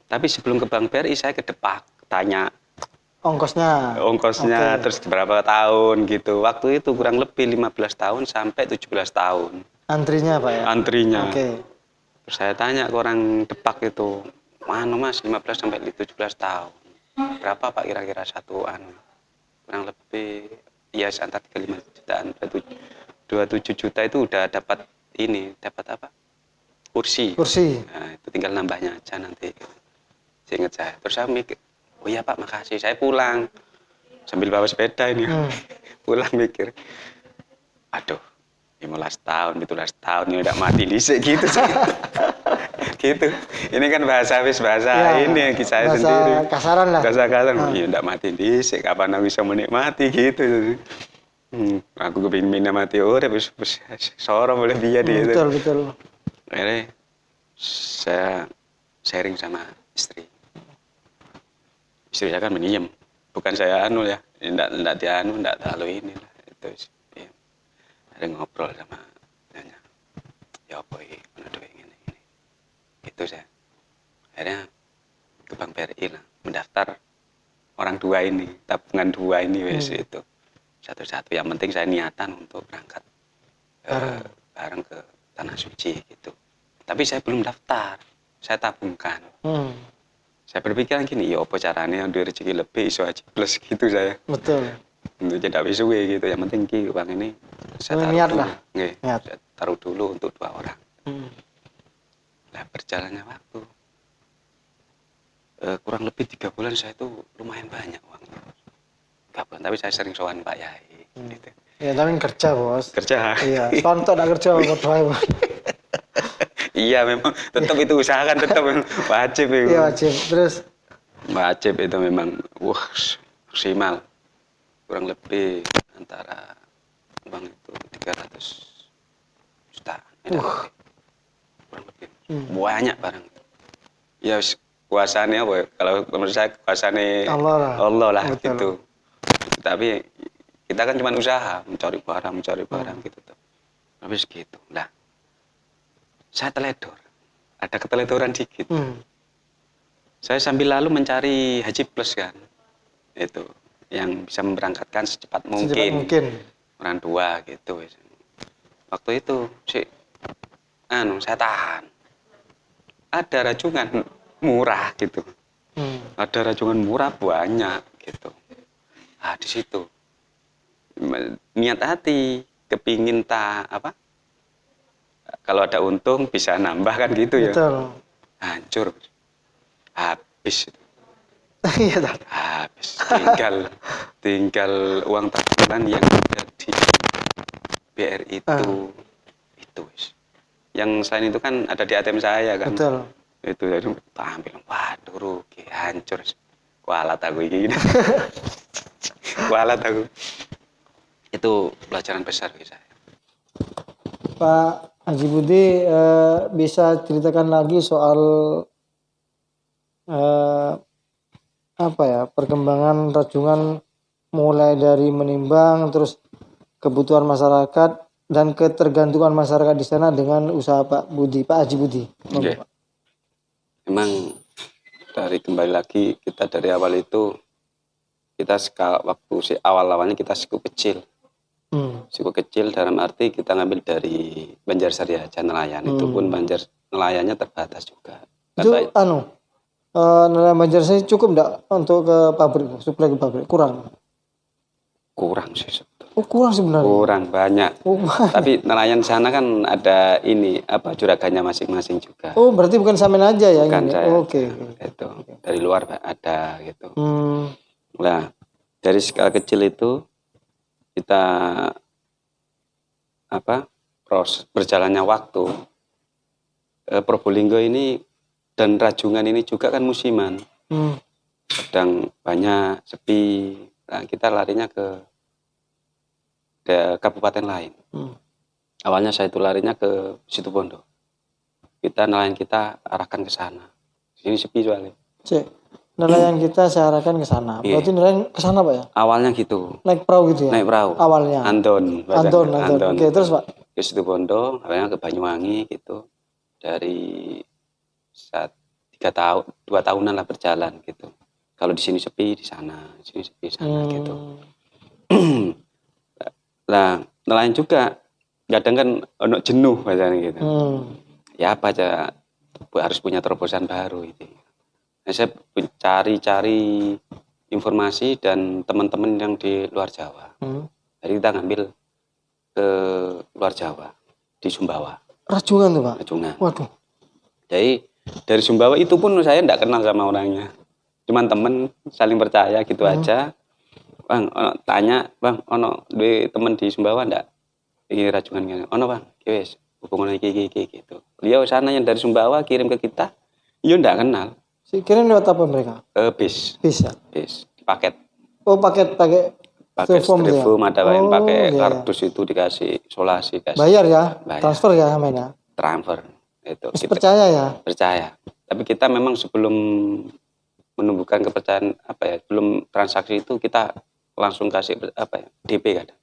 Tapi sebelum ke bank BRI saya ke Depak tanya ongkosnya terus berapa tahun gitu. Waktu itu kurang lebih 15 tahun sampai 17 tahun. Antrinya Pak ya? Antrinya. Terus saya tanya ke orang Depak itu, mana Mas 15 sampai 17 tahun. Berapa Pak kira-kira satuan? Kurang lebih ya sekitar 35 jutaan. 27 juta itu udah dapat ini, dapat apa? Kursi. Nah, itu tinggal nambahnya aja nanti. Seingat saya. Terus saya mikir, oh iya Pak makasih. Saya pulang sambil bawa sepeda ini. Pulang mikir, aduh 15 tahun, 17 tahun ini udah mati disik gitu. Gitu. Ini kan bahasa ini saya sendiri. Kasaran lah. Kasaran. Ya udah mati disik, kapan aku bisa menikmati gitu. Aku kepingin mati urip wis soro boleh biar gitu. Betul. Akhirnya saya sharing sama istri. Istri saya kan mendiam, bukan saya anu ya, enggak dianu, enggak terlalu ini lah itu. Ya. Ada ngobrol sama nanya, ya apa ini, mana duit ini. Itu saya. Akhirnya ke Bank BRI lah, mendaftar orang dua ini, tabungan dua ini wes itu. Satu-satu, yang penting saya niatan untuk berangkat bareng ke Tanah Suci gitu. Tapi saya belum daftar, saya tabungkan. Saya berpikiran gini, ya apa caranya duit rezeki lebih iso aja plus gitu saya. Betul. Untuk jadi suwe gitu, yang penting ki uang ini saya taruh dulu. Saya taruh dulu untuk 2 orang. Nah berjalannya waktu, kurang lebih 3 bulan saya itu lumayan banyak uangnya. 3 bulan, tapi saya sering sowan Pak Yai. Gitu. Ya tapi kerja bos. Kerja. Iya, contoh tak kerja bos. Iya memang tetap itu usahakan tetap wajib itu. Iya wajib. Terus wajib itu memang maksimal kurang lebih antara uang itu 300 juta. Kurang lebih banyak barang. Ya kuasanya apa? Kalau menurut saya kuasanya Allah lah gitu. Tapi kita kan cuma usaha mencari barang gitu. Habis gitu. Nah, saya teledor, ada keteledoran dikit. Saya sambil lalu mencari Haji Plus kan, itu yang bisa memberangkatkan secepat mungkin. Orang tua gitu. Waktu itu saya tahan. Ada rajungan murah gitu. Ada rajungan murah banyak gitu. Ah di situ niat hati kepingin kalau ada untung bisa nambah kan gitu ya. Betul. Hancur. Habis. Iya habis. Tinggal uang tabungan yang ada di BRI itu. Yang selain itu kan ada di ATM saya kan. Betul. Itu saya ambil. Waduh rugi, hancur. Kualat aku ini. Kualat aku. Itu pelajaran besar bagi saya. Pak Haji Budi bisa ceritakan lagi soal perkembangan rajungan mulai dari menimbang terus kebutuhan masyarakat dan ketergantungan masyarakat di sana dengan usaha Pak Haji Budi. Okay. Memang kembali lagi kita dari awal itu kita waktu awalnya kita cukup kecil. Cukup kecil dalam arti kita ngambil dari Banjarsari aja nelayan. Itu pun nelayannya terbatas juga. Itu nelayan Banjarsari cukup enggak untuk ke pabrik, suplai ke pabrik? Kurang sih. Kurang sebenarnya. Kurang banyak. Tapi nelayan sana kan ada juragannya masing-masing juga. Berarti bukan sampean aja ya? Bukan saya. Oke. Itu dari luar ada gitu. Nah, dari skala kecil itu kita proses berjalannya waktu Probolinggo ini dan Rajungan ini juga kan musiman. Kadang banyak sepi. Nah, kita larinya ke kabupaten lain. Awalnya saya itu larinya ke Situbondo. Nelayan kita arahkan ke sana. Sini sepi soalnya. Nelayan kita saya arahkan ke sana. Berarti nelayan ke sana Pak ya? Awalnya gitu. Naik perahu gitu ya? Naik perahu. Awalnya. Anton. Oke, terus Pak? Ke Situbondo, awalnya ke Banyuwangi gitu. Dari 2 tahunan lah berjalan gitu. Kalau di sini sepi, di sana, di sini sepi, di sana gitu. Nah, nelayan juga kadang kan ono jenuh bahasanya gitu. Ya apa aja harus punya terobosan baru itu. Nah, saya cari informasi dan teman-teman yang di luar Jawa. Jadi kita ngambil ke luar Jawa di Sumbawa. Rajungan tuh Pak? Rajungan. Waduh. Jadi dari Sumbawa itu pun saya enggak kenal sama orangnya. Cuman temen saling percaya gitu aja. Bang, tanya, Bang, ono duwe temen di Sumbawa ndak? Iki Rajungan ngene. Ono, Bang. Wis, hubungan iki gitu. Beliau sana yang dari Sumbawa kirim ke kita. Yo ndak kenal. Kirim lewat apa mereka? Bis. Bis ya? Bis, paket. Oh, pakai Styrofoam ya? Ada yang pakai kardus itu dikasih solasi kasih. Bayar ya? Bayar. Transfer ya namanya? Transfer. Itu. Kita percaya ya? Percaya. Tapi kita memang sebelum menumbuhkan kepercayaan belum transaksi itu kita langsung kasih DP kadang.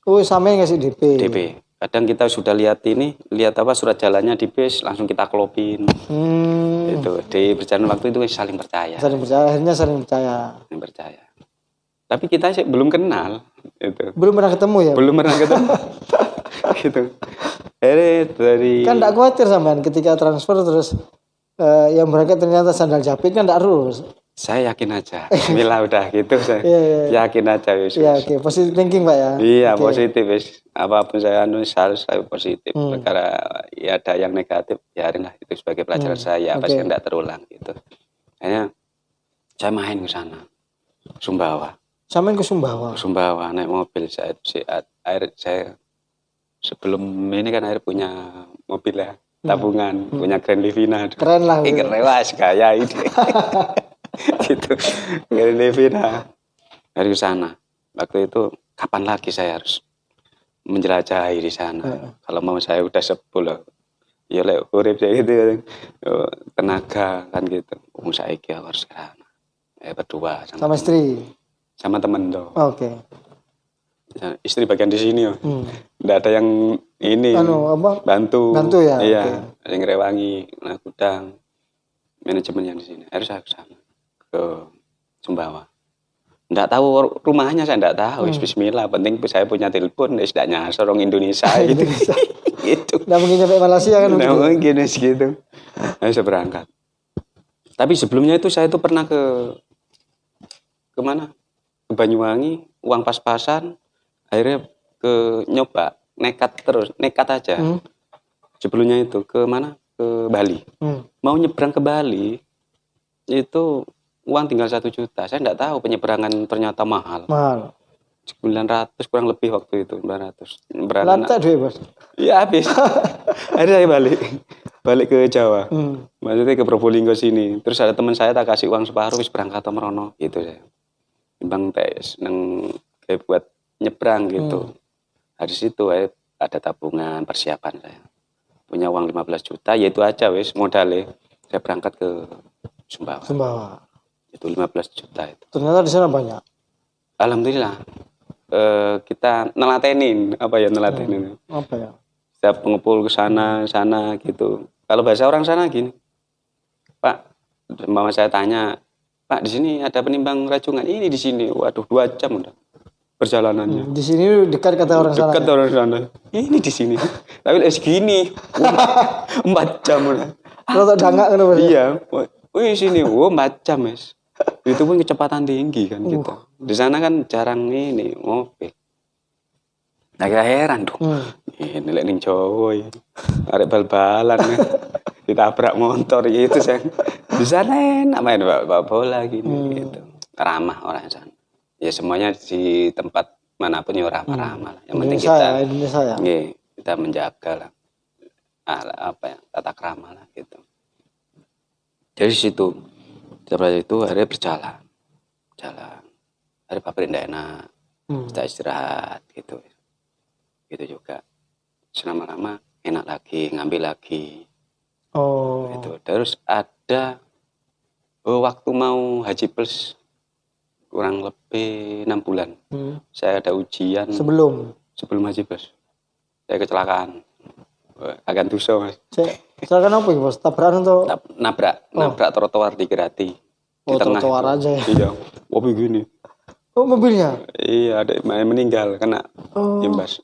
Oh, sama yang ngasih DP. DP. Kadang kita sudah lihat surat jalannya di bis langsung kita klopin. Itu di berjalan waktu itu saling percaya. Akhirnya saling percaya. Tapi kita sih belum kenal itu. Belum pernah ketemu ya? Belum pernah ketemu. Gitu. Dari kan enggak khawatir sampean ketika transfer terus yang berangkat ternyata sandal jepit kan enggak harus. Saya yakin aja. Bismillah udah gitu saya. Yakin aja wis. Iya, oke. Positive thinking, Pak ya. Iya, positif wis. Apapun saya harus saya positif. Karena ya ada yang negatif, biarinlah itu sebagai pelajaran saya pasti enggak terulang gitu. Akhirnya saya main ke sana. Sumbawa. Sampean ke Sumbawa. Sumbawa naik mobil saya sebelum ini kan air punya mobil ya. Tabungan, punya Grand Livina. Keren lah. Keren gaya ini. Gitu. Grand Livina. Dari sana. Waktu itu kapan lagi saya harus menjelajahi di sana. Kalau mau saya udah sepuh loh. Ya lek urip saya gitu. Tenaga kan gitu. Saya harus ke sana. Berdua sama istri. Sama temen tuh. Oke. Istri bagian di sini ya. Nggak ada yang ini bantu ya. Iya, ada yang rewangi, gudang, manajemen yang di sini. Harus saya ke sana ke Sumbawa. Nggak tahu rumahnya, saya nggak tahu. Bismillah, penting saya punya telepon, tidak nyasar orang Indonesia gitu. Gitu. Nggak mungkin sampai Malaysia kan? Nggak mungkin gitu. Saya berangkat. Tapi sebelumnya itu saya tuh pernah ke mana? Ke Banyuwangi, uang pas-pasan. Akhirnya nyoba nekat aja. Sebelumnya itu ke mana? Ke Bali. Mau nyebrang ke Bali itu uang tinggal 1 juta. Saya enggak tahu penyeberangan ternyata mahal. 900 kurang lebih waktu itu, 900. Lantai deh, Bos. Iya, habis. Akhirnya saya balik ke Jawa. Maksudnya ke Probolinggo sini. Terus ada teman saya tak kasih uang separuh wis berangkat ke Merono gitu saya. Timbang kayak buat nyebrang gitu. Dari situ ada tabungan persiapan saya. Punya uang 15 juta, yaitu aja wis modalnya. Saya berangkat ke Sumbawa. Itu 15 juta itu. Ternyata di sana banyak. Alhamdulillah. Kita nelatenin. Apa ya? Saya pengepul ke sana gitu. Kalau bahasa orang sana gini. Pak, mama saya tanya, Pak, di sini ada penimbang Rajungan. Ini di sini. Waduh, 2 jam udah perjalanannya. Di sini dekat kata orang sana. Dekat orang sana. Ini di sini. Tapi segini. 4 jam udah. Rotok dangak kan Bos? Iya. Wih, sini. 4 jam, Mas. Itu pun kecepatan tinggi kan gitu. Di sana kan jarang ini mobil. Agak heran dong. Ini lek ning Jawa ya. Arek bal-balan ya. Ditabrak motor gitu saya. Di sana enak main bawa bola gini gitu. Ramah orang sana. Ya semuanya di tempat manapun ya ramah-ramah lah. Yang penting Indonesia ya. Kita menjaga lah. Tata krama lah gitu. Dari situ, setelah itu akhirnya berjalan. Hari pabrik ndak enak, kita istirahat gitu. Gitu juga. Selama-lama enak lagi, ngambil lagi. Gitu. Terus ada waktu mau haji plus kurang lebih 6 bulan. Saya ada ujian sebelum haji plus. Saya kecelakaan. Akan tuso, Mas. Kecelakaan apa ya, Bos? Tabrakan atau nabrak trotoar di Grati. Di tengah trotoar itu. aja ya. Iya. Oh begini. Oh, mobilnya? Iya, ada yang meninggal kena imbas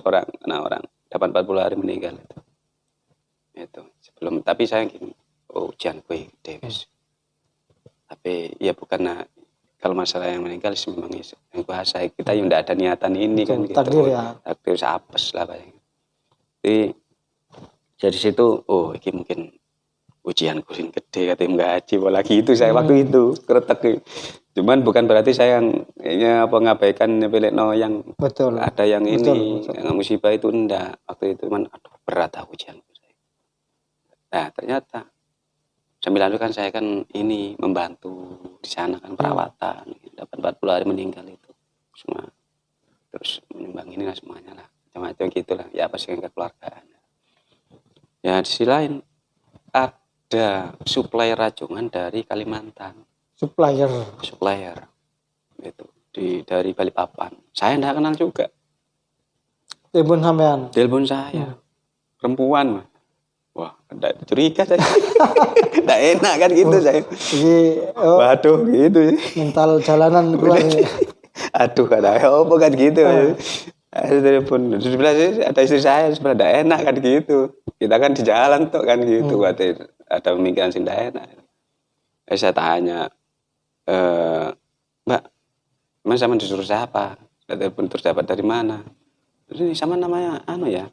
orang, kena orang. 40 hari meninggal itu. Itu sebelum, tapi saya gini, ujian gue gede, guys. Tapi ya bukan kalau masalah yang meninggal sih memang yang bahasa kita yang tidak ada niatan ini. Betul, kan gitu. Takdir ya. Takdir apes lah Pak. Jadi dari situ ini mungkin ujian kuring gede katanya nggak haji lagi itu saya waktu itu keretek. Cuman bukan berarti saya yang ngabaikan yang betul ada yang ini betul. Yang musibah itu enggak. Waktu itu cuman aduh berat ujian. Nah ternyata sambil lalu kan saya kan ini membantu di sana kan perawatan, dapat 40 hari meninggal itu semua, terus menyumbang ini lah semuanya lah, macam-macam gitulah ya, apa sih kekeluargaan. Ya di sisi lain ada supplier rajungan dari Kalimantan. Supplier itu dari Balikpapan. Saya enggak kenal juga. Telepon saya. Perempuan. Wah, ada curiga saya. Enggak enak kan gitu saya. Waduh gitu. Mental jalanan keluar. Aduh, apa kan gitu. Ada telepon. Sebelah ada istri saya, sebelah enggak enak kan gitu. Kita kan di jalan tuh kan gitu. Ada pemikiran sih enggak enak. Saya tanya, Mbak, emang sama disuruh siapa? Telepon terus dapat dari mana? Terus ini sama namanya ya,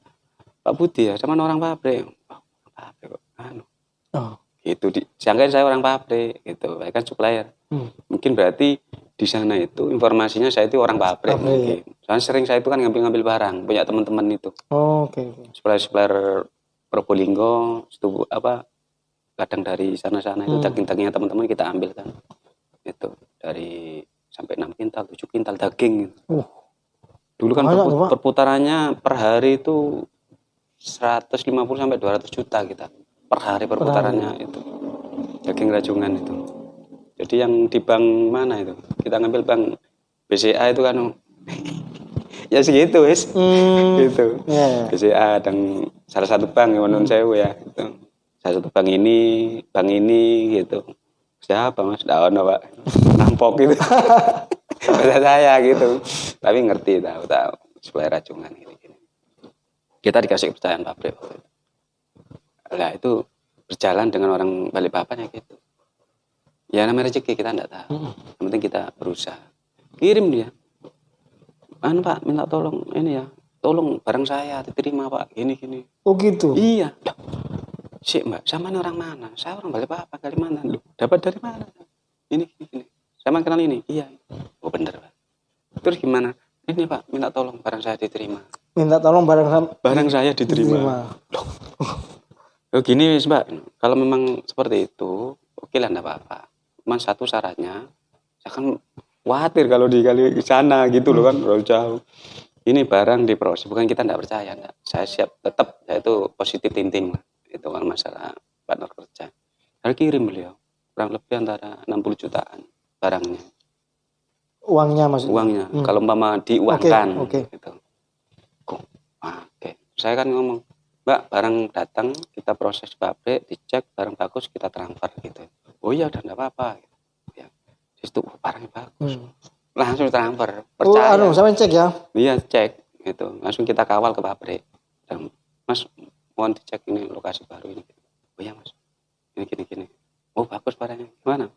Pak Budi ya, sama orang pabrik. Gitu sangkain saya orang pabrik gitu, saya kan supplier. Mungkin berarti di sana itu informasinya saya itu orang pabrik mungkin. Soalnya sering saya itu kan ngambil barang punya teman-teman itu. Supplier Probolinggo, kadang dari sana-sana itu daging-dagingnya teman-teman kita ambil kan. Itu dari sampai 6 kintal, 7 kintal daging gitu. Dulu kan perputarannya per hari itu 150 sampai 200 juta kita. Per hari perputarannya itu daging rajungan itu. Jadi yang di bank mana itu kita ngambil bank BCA itu kan ya segitu wis gitu. BCA dan salah satu bank yang menurut saya ya gitu. Salah satu bank ini gitu. Siapa Mas Daun Pak nampok gitu. Bahasa saya gitu, tapi ngerti tahu supaya rajungan gini. Kita dikasih kepercayaan pabrik. Lah itu berjalan dengan orang Balikpapan ya gitu. Ya namanya rezeki kita enggak tahu. Yang penting kita berusaha. Kirim dia. Pak minta tolong ini ya. Tolong barang saya diterima Pak. Gini. Oh gitu. Iya. Sik Mbak, sama orang mana? Saya orang Balikpapan, Kalimantan. Loh, dapat dari mana? Ini. Saya kenal ini. Iya. Oh bener Pak. Terus gimana? Ini Pak, minta tolong barang saya diterima. Minta tolong barang saya diterima. Loh gini Mbak, kalau memang seperti itu, oke lah enggak apa-apa. Cuman satu syaratnya, saya kan khawatir kalau di sana gitu loh kan, terlalu jauh. Ini barang diproses, bukan kita enggak percaya, enggak. Saya siap tetap, saya itu positif thinking lah. Itu kan masalah partner kerja. Saya kirim beliau, kurang lebih antara 60 jutaan barangnya. Uangnya maksudnya? Uangnya, kalau umpama diuangkan. Oke. Gitu. Oke. Saya kan ngomong, Mbak, barang datang, kita proses pabrik, dicek, barang bagus, kita transfer gitu. Oh iya, udah enggak apa-apa. Ya. Itu barangnya bagus. Langsung transfer, percaya. Sampai cek ya? Iya, cek. Gitu. Langsung kita kawal ke pabrik. Dan, Mas, mohon dicek ini lokasi baru ini. Oh iya Mas, ini gini. Oh bagus barangnya, gimana?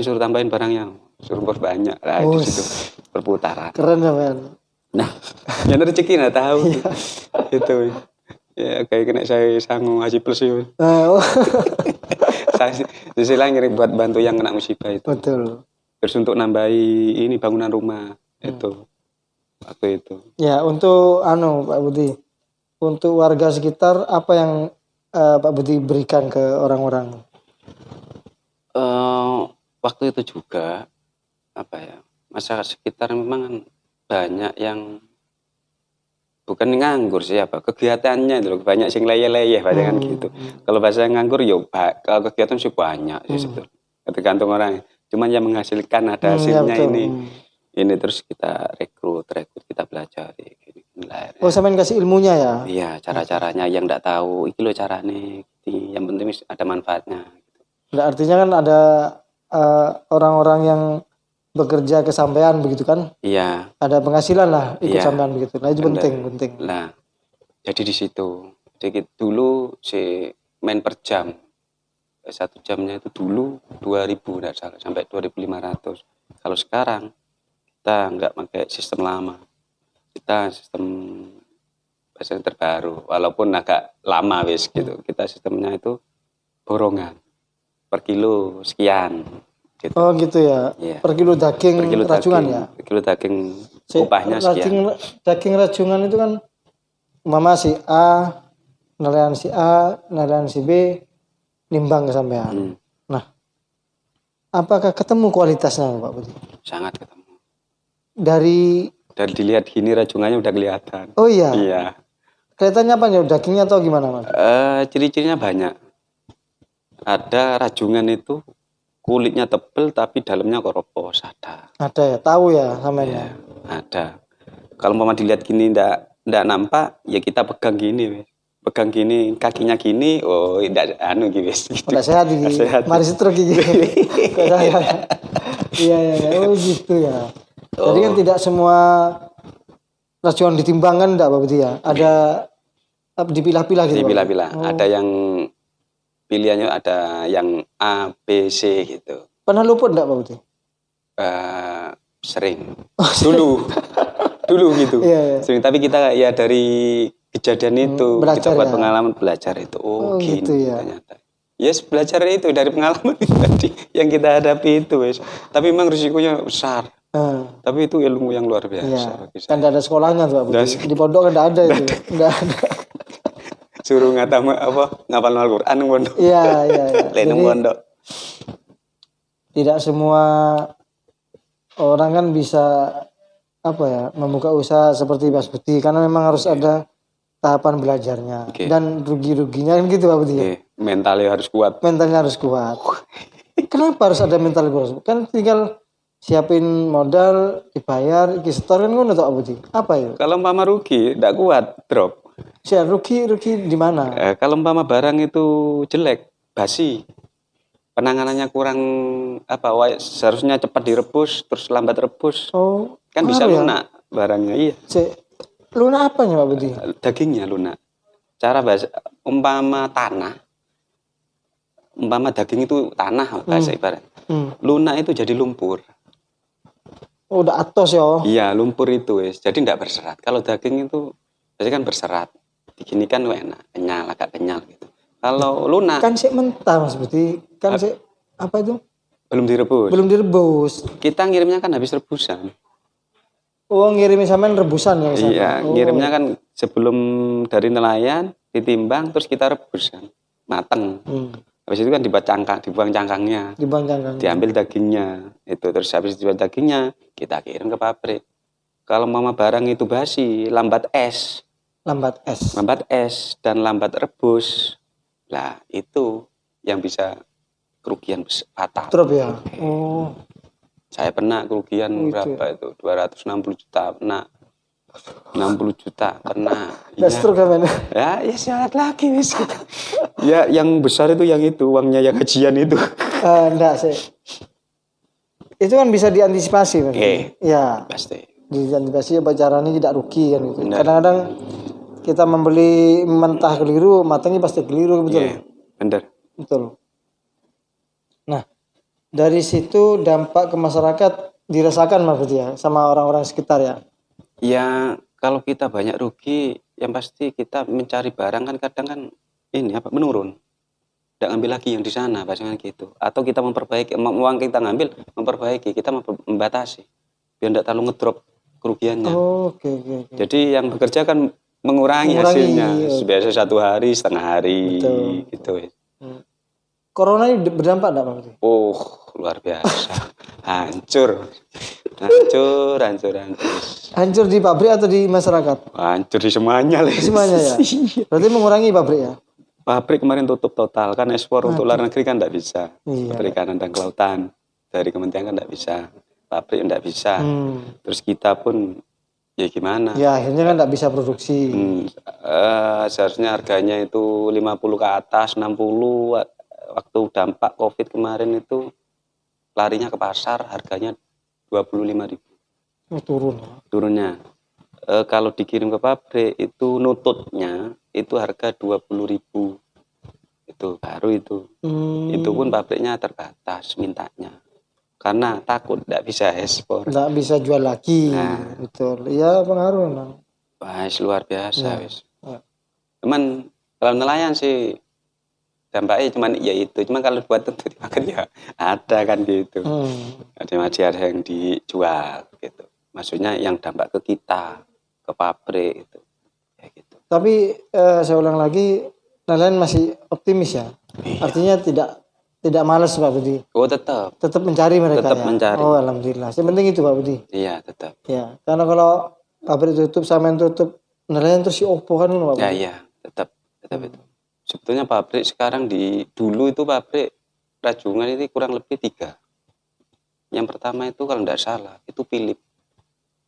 Suruh tambahin barangnya, suruh bos banyak lah di situ perputaran. Keren ya men. Nah, yang rezeki nggak tahu itu. Ya kayak kena saya sanggup haji plus itu. Saya sisi ngirim buat bantu yang kena musibah itu. Betul. Terus untuk nambahi ini bangunan rumah itu waktu itu. Ya untuk Pak Budi, untuk warga sekitar apa yang Pak Budi berikan ke orang-orang? Waktu itu juga apa ya, masyarakat sekitar memang kan banyak yang bukan nganggur sih, apa kegiatannya itu loh, banyak sing leyeh-leyeh pajangan gitu. Kalau bahasa nganggur yo kalau kegiatan sih banyak sih sebetulnya. Tergantung orang. Cuman yang menghasilkan ada hasilnya ya, ini terus kita rekrut kita belajar gini. Oh, sampean kasih ilmunya ya? Iya, cara-caranya yang enggak tahu, iki lo carane, yang penting ada manfaatnya. Nah, artinya kan ada orang-orang yang bekerja kesampaian begitu kan? Iya. Ada penghasilan lah ikut sampean begitu. Nah itu penting. Nah, jadi di situ. Jadi dulu si main per jam. 1 jamnya itu dulu 2.000 enggak salah, sampai 2.500. Kalau sekarang kita enggak pakai sistem lama. Kita sistem bahasa terbaru, walaupun agak lama wis gitu. Kita sistemnya itu borongan. Per kilo sekian. Gitu. Oh gitu ya. Yeah. Per kilo daging rajungan ya. Per kilo daging upahnya sekian. Daging rajungan itu kan mama si A, nelayan si A, nelayan si B, nimbang ke sampean. Nah, apakah ketemu kualitasnya Pak Budi? Sangat ketemu. Dari dilihat gini rajungannya udah kelihatan. Oh iya. Iya. Kelihatannya apa ya? Dagingnya atau gimana Mas? Ciri-cirinya banyak. Ada rajungan itu kulitnya tebel tapi dalamnya koropos, ada. Ada ya, tahu ya sampean ya. Ada. Kalau mama dilihat gini ndak nampak, ya kita pegang gini, pegang gini, kakinya gini, oh ndak anu gitu. Udah sehat gini. Mari stroke gini. Iya, oh gitu ya. Jadi kan tidak semua rajungan ditimbangkan enggak Pak Budi ya? Ada dipilah-pilah gitu. Dipilah-pilah. Ada yang pilihannya, ada yang A, B, C gitu. Pernah luput enggak Pak Budi? Sering. Dulu gitu. Iya. Sering, tapi kita ya dari kejadian itu kita buat pengalaman belajar itu. Oh gini gitu ya. Ternyata. Yes, belajar itu dari pengalaman tadi yang kita hadapi itu, wes. Tapi memang risikonya besar. Tapi itu ilmu yang luar biasa. Iya. Kan ada sekolahnya tuh, di pondok kan ada itu. Enggak ada. Suruh ngapal Al-Qur'an pondok. Iya. Lain pondok. Tidak semua orang kan bisa membuka usaha seperti Mas Budi, karena memang harus ada tahapan belajarnya dan rugi-ruginya kan gitu Pak Budi. Mentalnya harus kuat. Kenapa harus ada mental kuat? Kan tinggal siapin modal, dibayar, setor kan ngono Pak Budi. Apa itu? Kalau umpama rugi, tidak kuat, drop. Rugi di mana? Kalau umpama barang itu jelek, basi, penanganannya kurang seharusnya cepat direbus, terus lambat rebus. Oh, kan bisa lunak barangnya. Iya. Lunak apanya Pak Budi? Dagingnya lunak. Cara bahasa umpama daging itu tanah bahasa ibarat. Lunak itu jadi lumpur. Oh, udah atos ya. Iya, lumpur itu wis. Jadi enggak berserat. Kalau daging itu pasti kan berserat. Diginikan enak, agak kenyal gitu. Kalau lunak kan sih mentah Mas Budi. Kan sih apa itu? Belum direbus. Kita ngirimnya kan habis rebusan. Oh, ngirimin sampean rebusan ya? Iya, ngirimnya kan sebelum dari nelayan ditimbang terus kita rebus kan, mateng. Habis itu kan dibuang cangkangnya. Diambil dagingnya. Itu terus habis dibuang dagingnya kita kirim ke pabrik. Kalau mama barang itu basi, lambat es dan lambat rebus. Lah, itu yang bisa kerugian fatal. Drop ya. Oh. Saya pernah kerugian berapa itu? 260 juta pernah. 60 juta pernah. Ya sialat lagi wis. Ya yang besar itu uangnya yang gajian itu. Enggak sih. Itu kan bisa diantisipasi. Ya. Pasti. Diantisipasi caranya tidak rugi kan gitu. Kadang-kadang kita membeli mentah keliru, matangnya pasti keliru, betul. Benar. Betul. Nah, dari situ dampak ke masyarakat dirasakan Mas Budi ya, sama orang-orang sekitar ya. Ya, kalau kita banyak rugi, yang pasti kita mencari barang kan kadang kan menurun. Tidak ngambil lagi yang di sana, pasangan gitu. Atau kita memperbaiki, uang kita ngambil, memperbaiki, kita membatasi. Biar tidak terlalu ngedrop kerugiannya. Oke. Jadi yang bekerja kan mengurangi hasilnya. Biasa 1 hari, setengah hari. Betul. Gitu. corona ini berdampak enggak Pak Budi? Oh, luar biasa. Hancur. Hancur di pabrik atau di masyarakat? Hancur di semuanya lah. Semuanya ya. Berarti mengurangi pabrik ya? Pabrik kemarin tutup total kan, ekspor untuk luar negeri kan enggak bisa. Iya. Perikanan dan kelautan dari kementerian kan enggak bisa. Pabrik enggak bisa. Terus kita pun ya gimana? Ya akhirnya kan enggak bisa produksi. Seharusnya harganya itu 50 ke atas, 60. Waktu dampak Covid kemarin itu larinya ke pasar harganya 25.000. Turunnya. Kalau dikirim ke pabrik itu nututnya itu harga 20.000. Itu baru itu. Itu pun pabriknya terbatas mintanya. Karena takut tidak bisa ekspor. Tidak bisa jual lagi. Nah, betul. Ya pengaruh memang. Wah, luar biasa wis. Cuman kalau nelayan sih dampaknya cuman ya itu. Cuman kalau buat untuk dimakan ya ada kan gitu. Masih ada yang dijual gitu. Maksudnya yang dampak ke kita, ke pabrik itu. Ya gitu. Tapi saya ulang lagi, nelayan masih optimis ya. Iya. Artinya tidak malas Pak Budi. Oh tetap. Tetap mencari mereka. Tetap ya. mencari. Oh alhamdulillah. Yang penting itu Pak Budi. Iya tetap. Ya, karena kalau pabrik tutup, samen tutup, nelayan terus si opo kan Pak Budi. Ya iya, tetap itu. Sebetulnya pabrik sekarang dulu itu pabrik rajungan itu kurang lebih 3. Yang pertama itu kalau tidak salah itu Philip,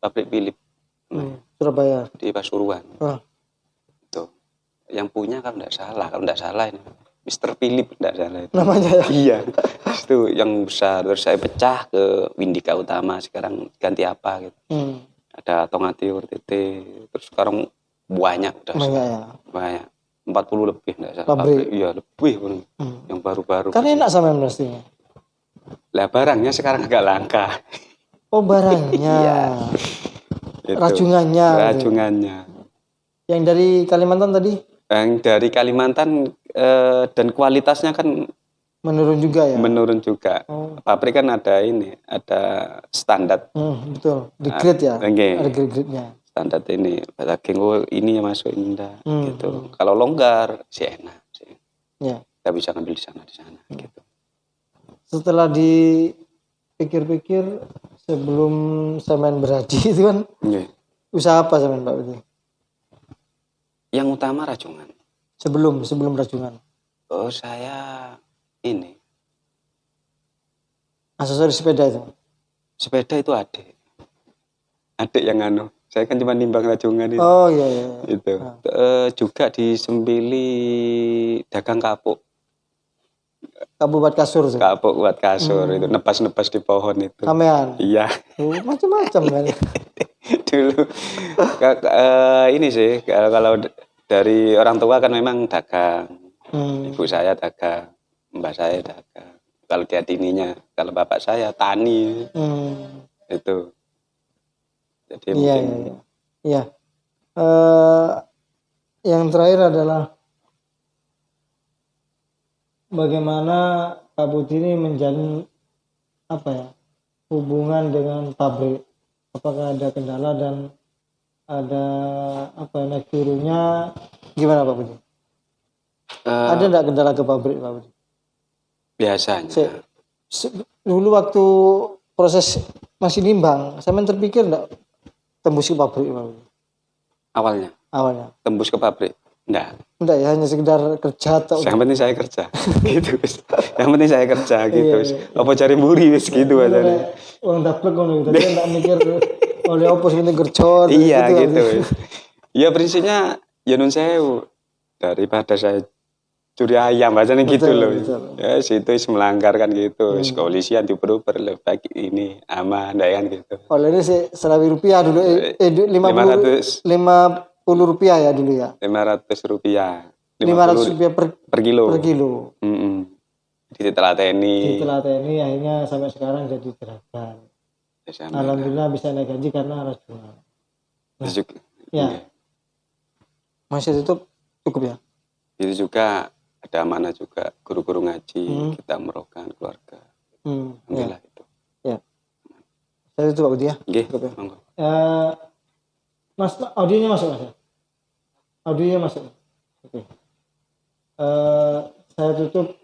pabrik Philip. Surabaya. Di Pasuruan. Itu. Yang punya kalau tidak salah ini Mr. Philip tidak salah itu. Namanya ya? Iya. Itu yang besar. Terus saya pecah ke Windika Utama, sekarang ganti apa gitu. Ada Tongatio, RTT, terus sekarang banyak udah. Banyak. 40 lebih enggak salah pabrik. Iya, lebih pun. Yang baru-baru. Kan enak sama mestinya. Lah barangnya sekarang agak langka. Oh, barangnya. Iya. Rajungannya. Yang dari Kalimantan tadi? Yang dari Kalimantan dan kualitasnya kan menurun juga ya. Menurun juga. Pabrik kan ada standar. Betul. Di grade ya. Ada grade-nya. Standar ini, daging ini yang masuk indah gitu. Kalau longgar sih enak sih. Ya. Kita bisa ngambil di sana gitu. Setelah dipikir-pikir sebelum semen berhaji itu kan usaha apa semen Pak Budi? Yang utama rajungan. Sebelum rajungan. Oh, saya ini. Aksesoris sepeda itu. Sepeda itu adik yang saya kan cuma nimbang rajungan itu. Oh iya. Itu. Juga disembili dagang kapuk. Kapuk buat kasur tuh. Kapuk buat kasur itu nebas di pohon itu. Kamean. Iya. Macam-macam kan. Dulu ini sih kalau dari orang tua kan memang dagang. Ibu saya dagang, mbak saya dagang. Kalau dia tininya, kalau bapak saya tani. Itu. Jadi iya. Yang terakhir adalah bagaimana Pak Budi ini menjalin hubungan dengan pabrik. Apakah ada kendala dan ada naik turunnya gimana Pak Budi? Ada enggak kendala ke pabrik Pak Budi? Biasanya. Dulu waktu proses masih nimbang, saya terpikir enggak tembus ke pabrik Pak Budi? Awalnya. Tembus ke pabrik? Enggak ya, hanya sekedar kerja atau yang penting saya kerja gitu. Yang penting saya kerja gitu. Apa cari mburi wis gitu aja. Uang daplek ngono gitu. Enggak mikir oleh opo penting kerja gitu. Ya prinsipnya ya nun sewu daripada saya curi ayam bacanya gitu loh. Betul. Ya situ melanggar kan gitu. Kepolisian diuber-uber lebih ini aman kan gitu. Oleh ini Rp100 dulu 50 Rp50 ya dulu ya. Rp500. Rp500 per kilo. Ditelaten akhirnya sampai sekarang jadi jeragan. Alhamdulillah bisa naik gaji karena rajungan. Ya. Masih itu cukup ya. Itu juga ada amanah juga guru-guru ngaji kita merokan keluarga. Alhamdulillah itu. Ya. Saya itu Pak Budi ya. Cukup ya. Monggo. Mas, audionya masuk Mas. Audionya masuk. Oke. saya tutup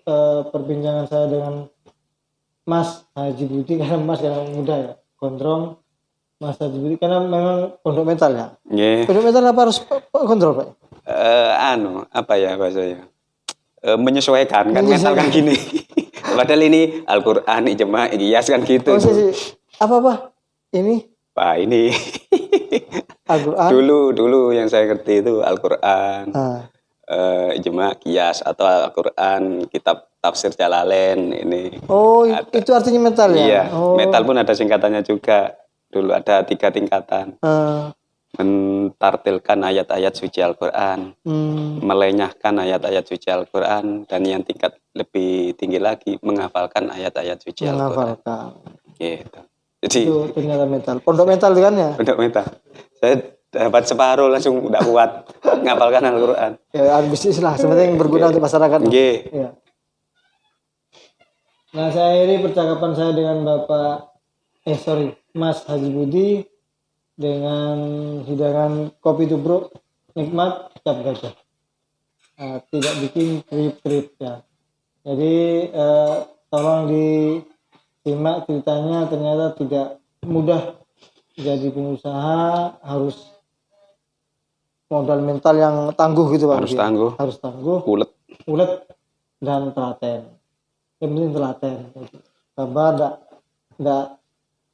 perbincangan saya dengan Mas Haji Budi, karena Mas yang muda ya, gondrong. Mas Haji Budi, karena memang pondok metal ya. Pondok metal apa harus kontrol Pak? Apa ya bahasanya? Menyesuaikan kan metal kan gini. Padahal ini Al-Qur'an, ijma, qiyas kan gitu. Oh, apa? Ini? Pak, ini Al-Qur'an. Dulu yang saya ngerti itu Al-Qur'an. Ijma, qiyas, atau Al-Qur'an, kitab tafsir Jalalain ini. Oh, itu artinya metal ya? Iya, metal pun ada singkatannya juga. Dulu ada 3 tingkatan. Mentartilkan ayat-ayat suci Al-Qur'an, melenyahkan ayat-ayat suci Al-Qur'an, dan yang tingkat lebih tinggi lagi menghafalkan ayat-ayat suci Al-Qur'an. Gitu. Jadi itu ternyata metal. Pondok metal kan ya? Pondok metal. Saya dapat separuh langsung udah kuat menghafalkan Al-Qur'an. Ya, bisnis lah, sebenarnya yang berguna untuk masyarakat. Ya. Nah, saya akhiri percakapan saya dengan Mas Haji Budi dengan hidangan kopi tubruk nikmat cap gajah. Tidak bikin krip-krip ya. Jadi tolong disimak ceritanya, ternyata tidak mudah jadi pengusaha, harus modal mental yang tangguh gitu Pak. Harus tangguh, ulet dan telaten. Yang penting telaten. Sabar, enggak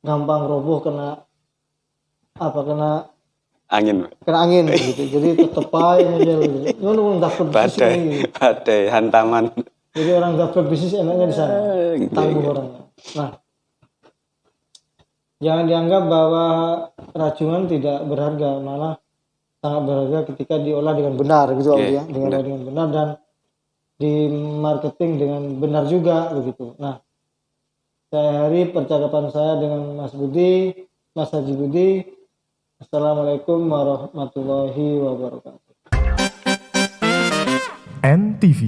gampang roboh kena angin gitu. Jadi tetep aja gitu. Ngono daftar bisnis. Badai hantaman. Jadi orang daftar bisnis enaknya di sana. Tangguh orangnya. Nah, jangan dianggap bahwa racungan tidak berharga, malah sangat berharga ketika diolah dengan benar gitu ya, dengan benar dan di marketing dengan benar juga begitu. Nah, saya akhiri percakapan saya dengan Mas Haji Budi. Assalamualaikum warahmatullahi wabarakatuh. NTV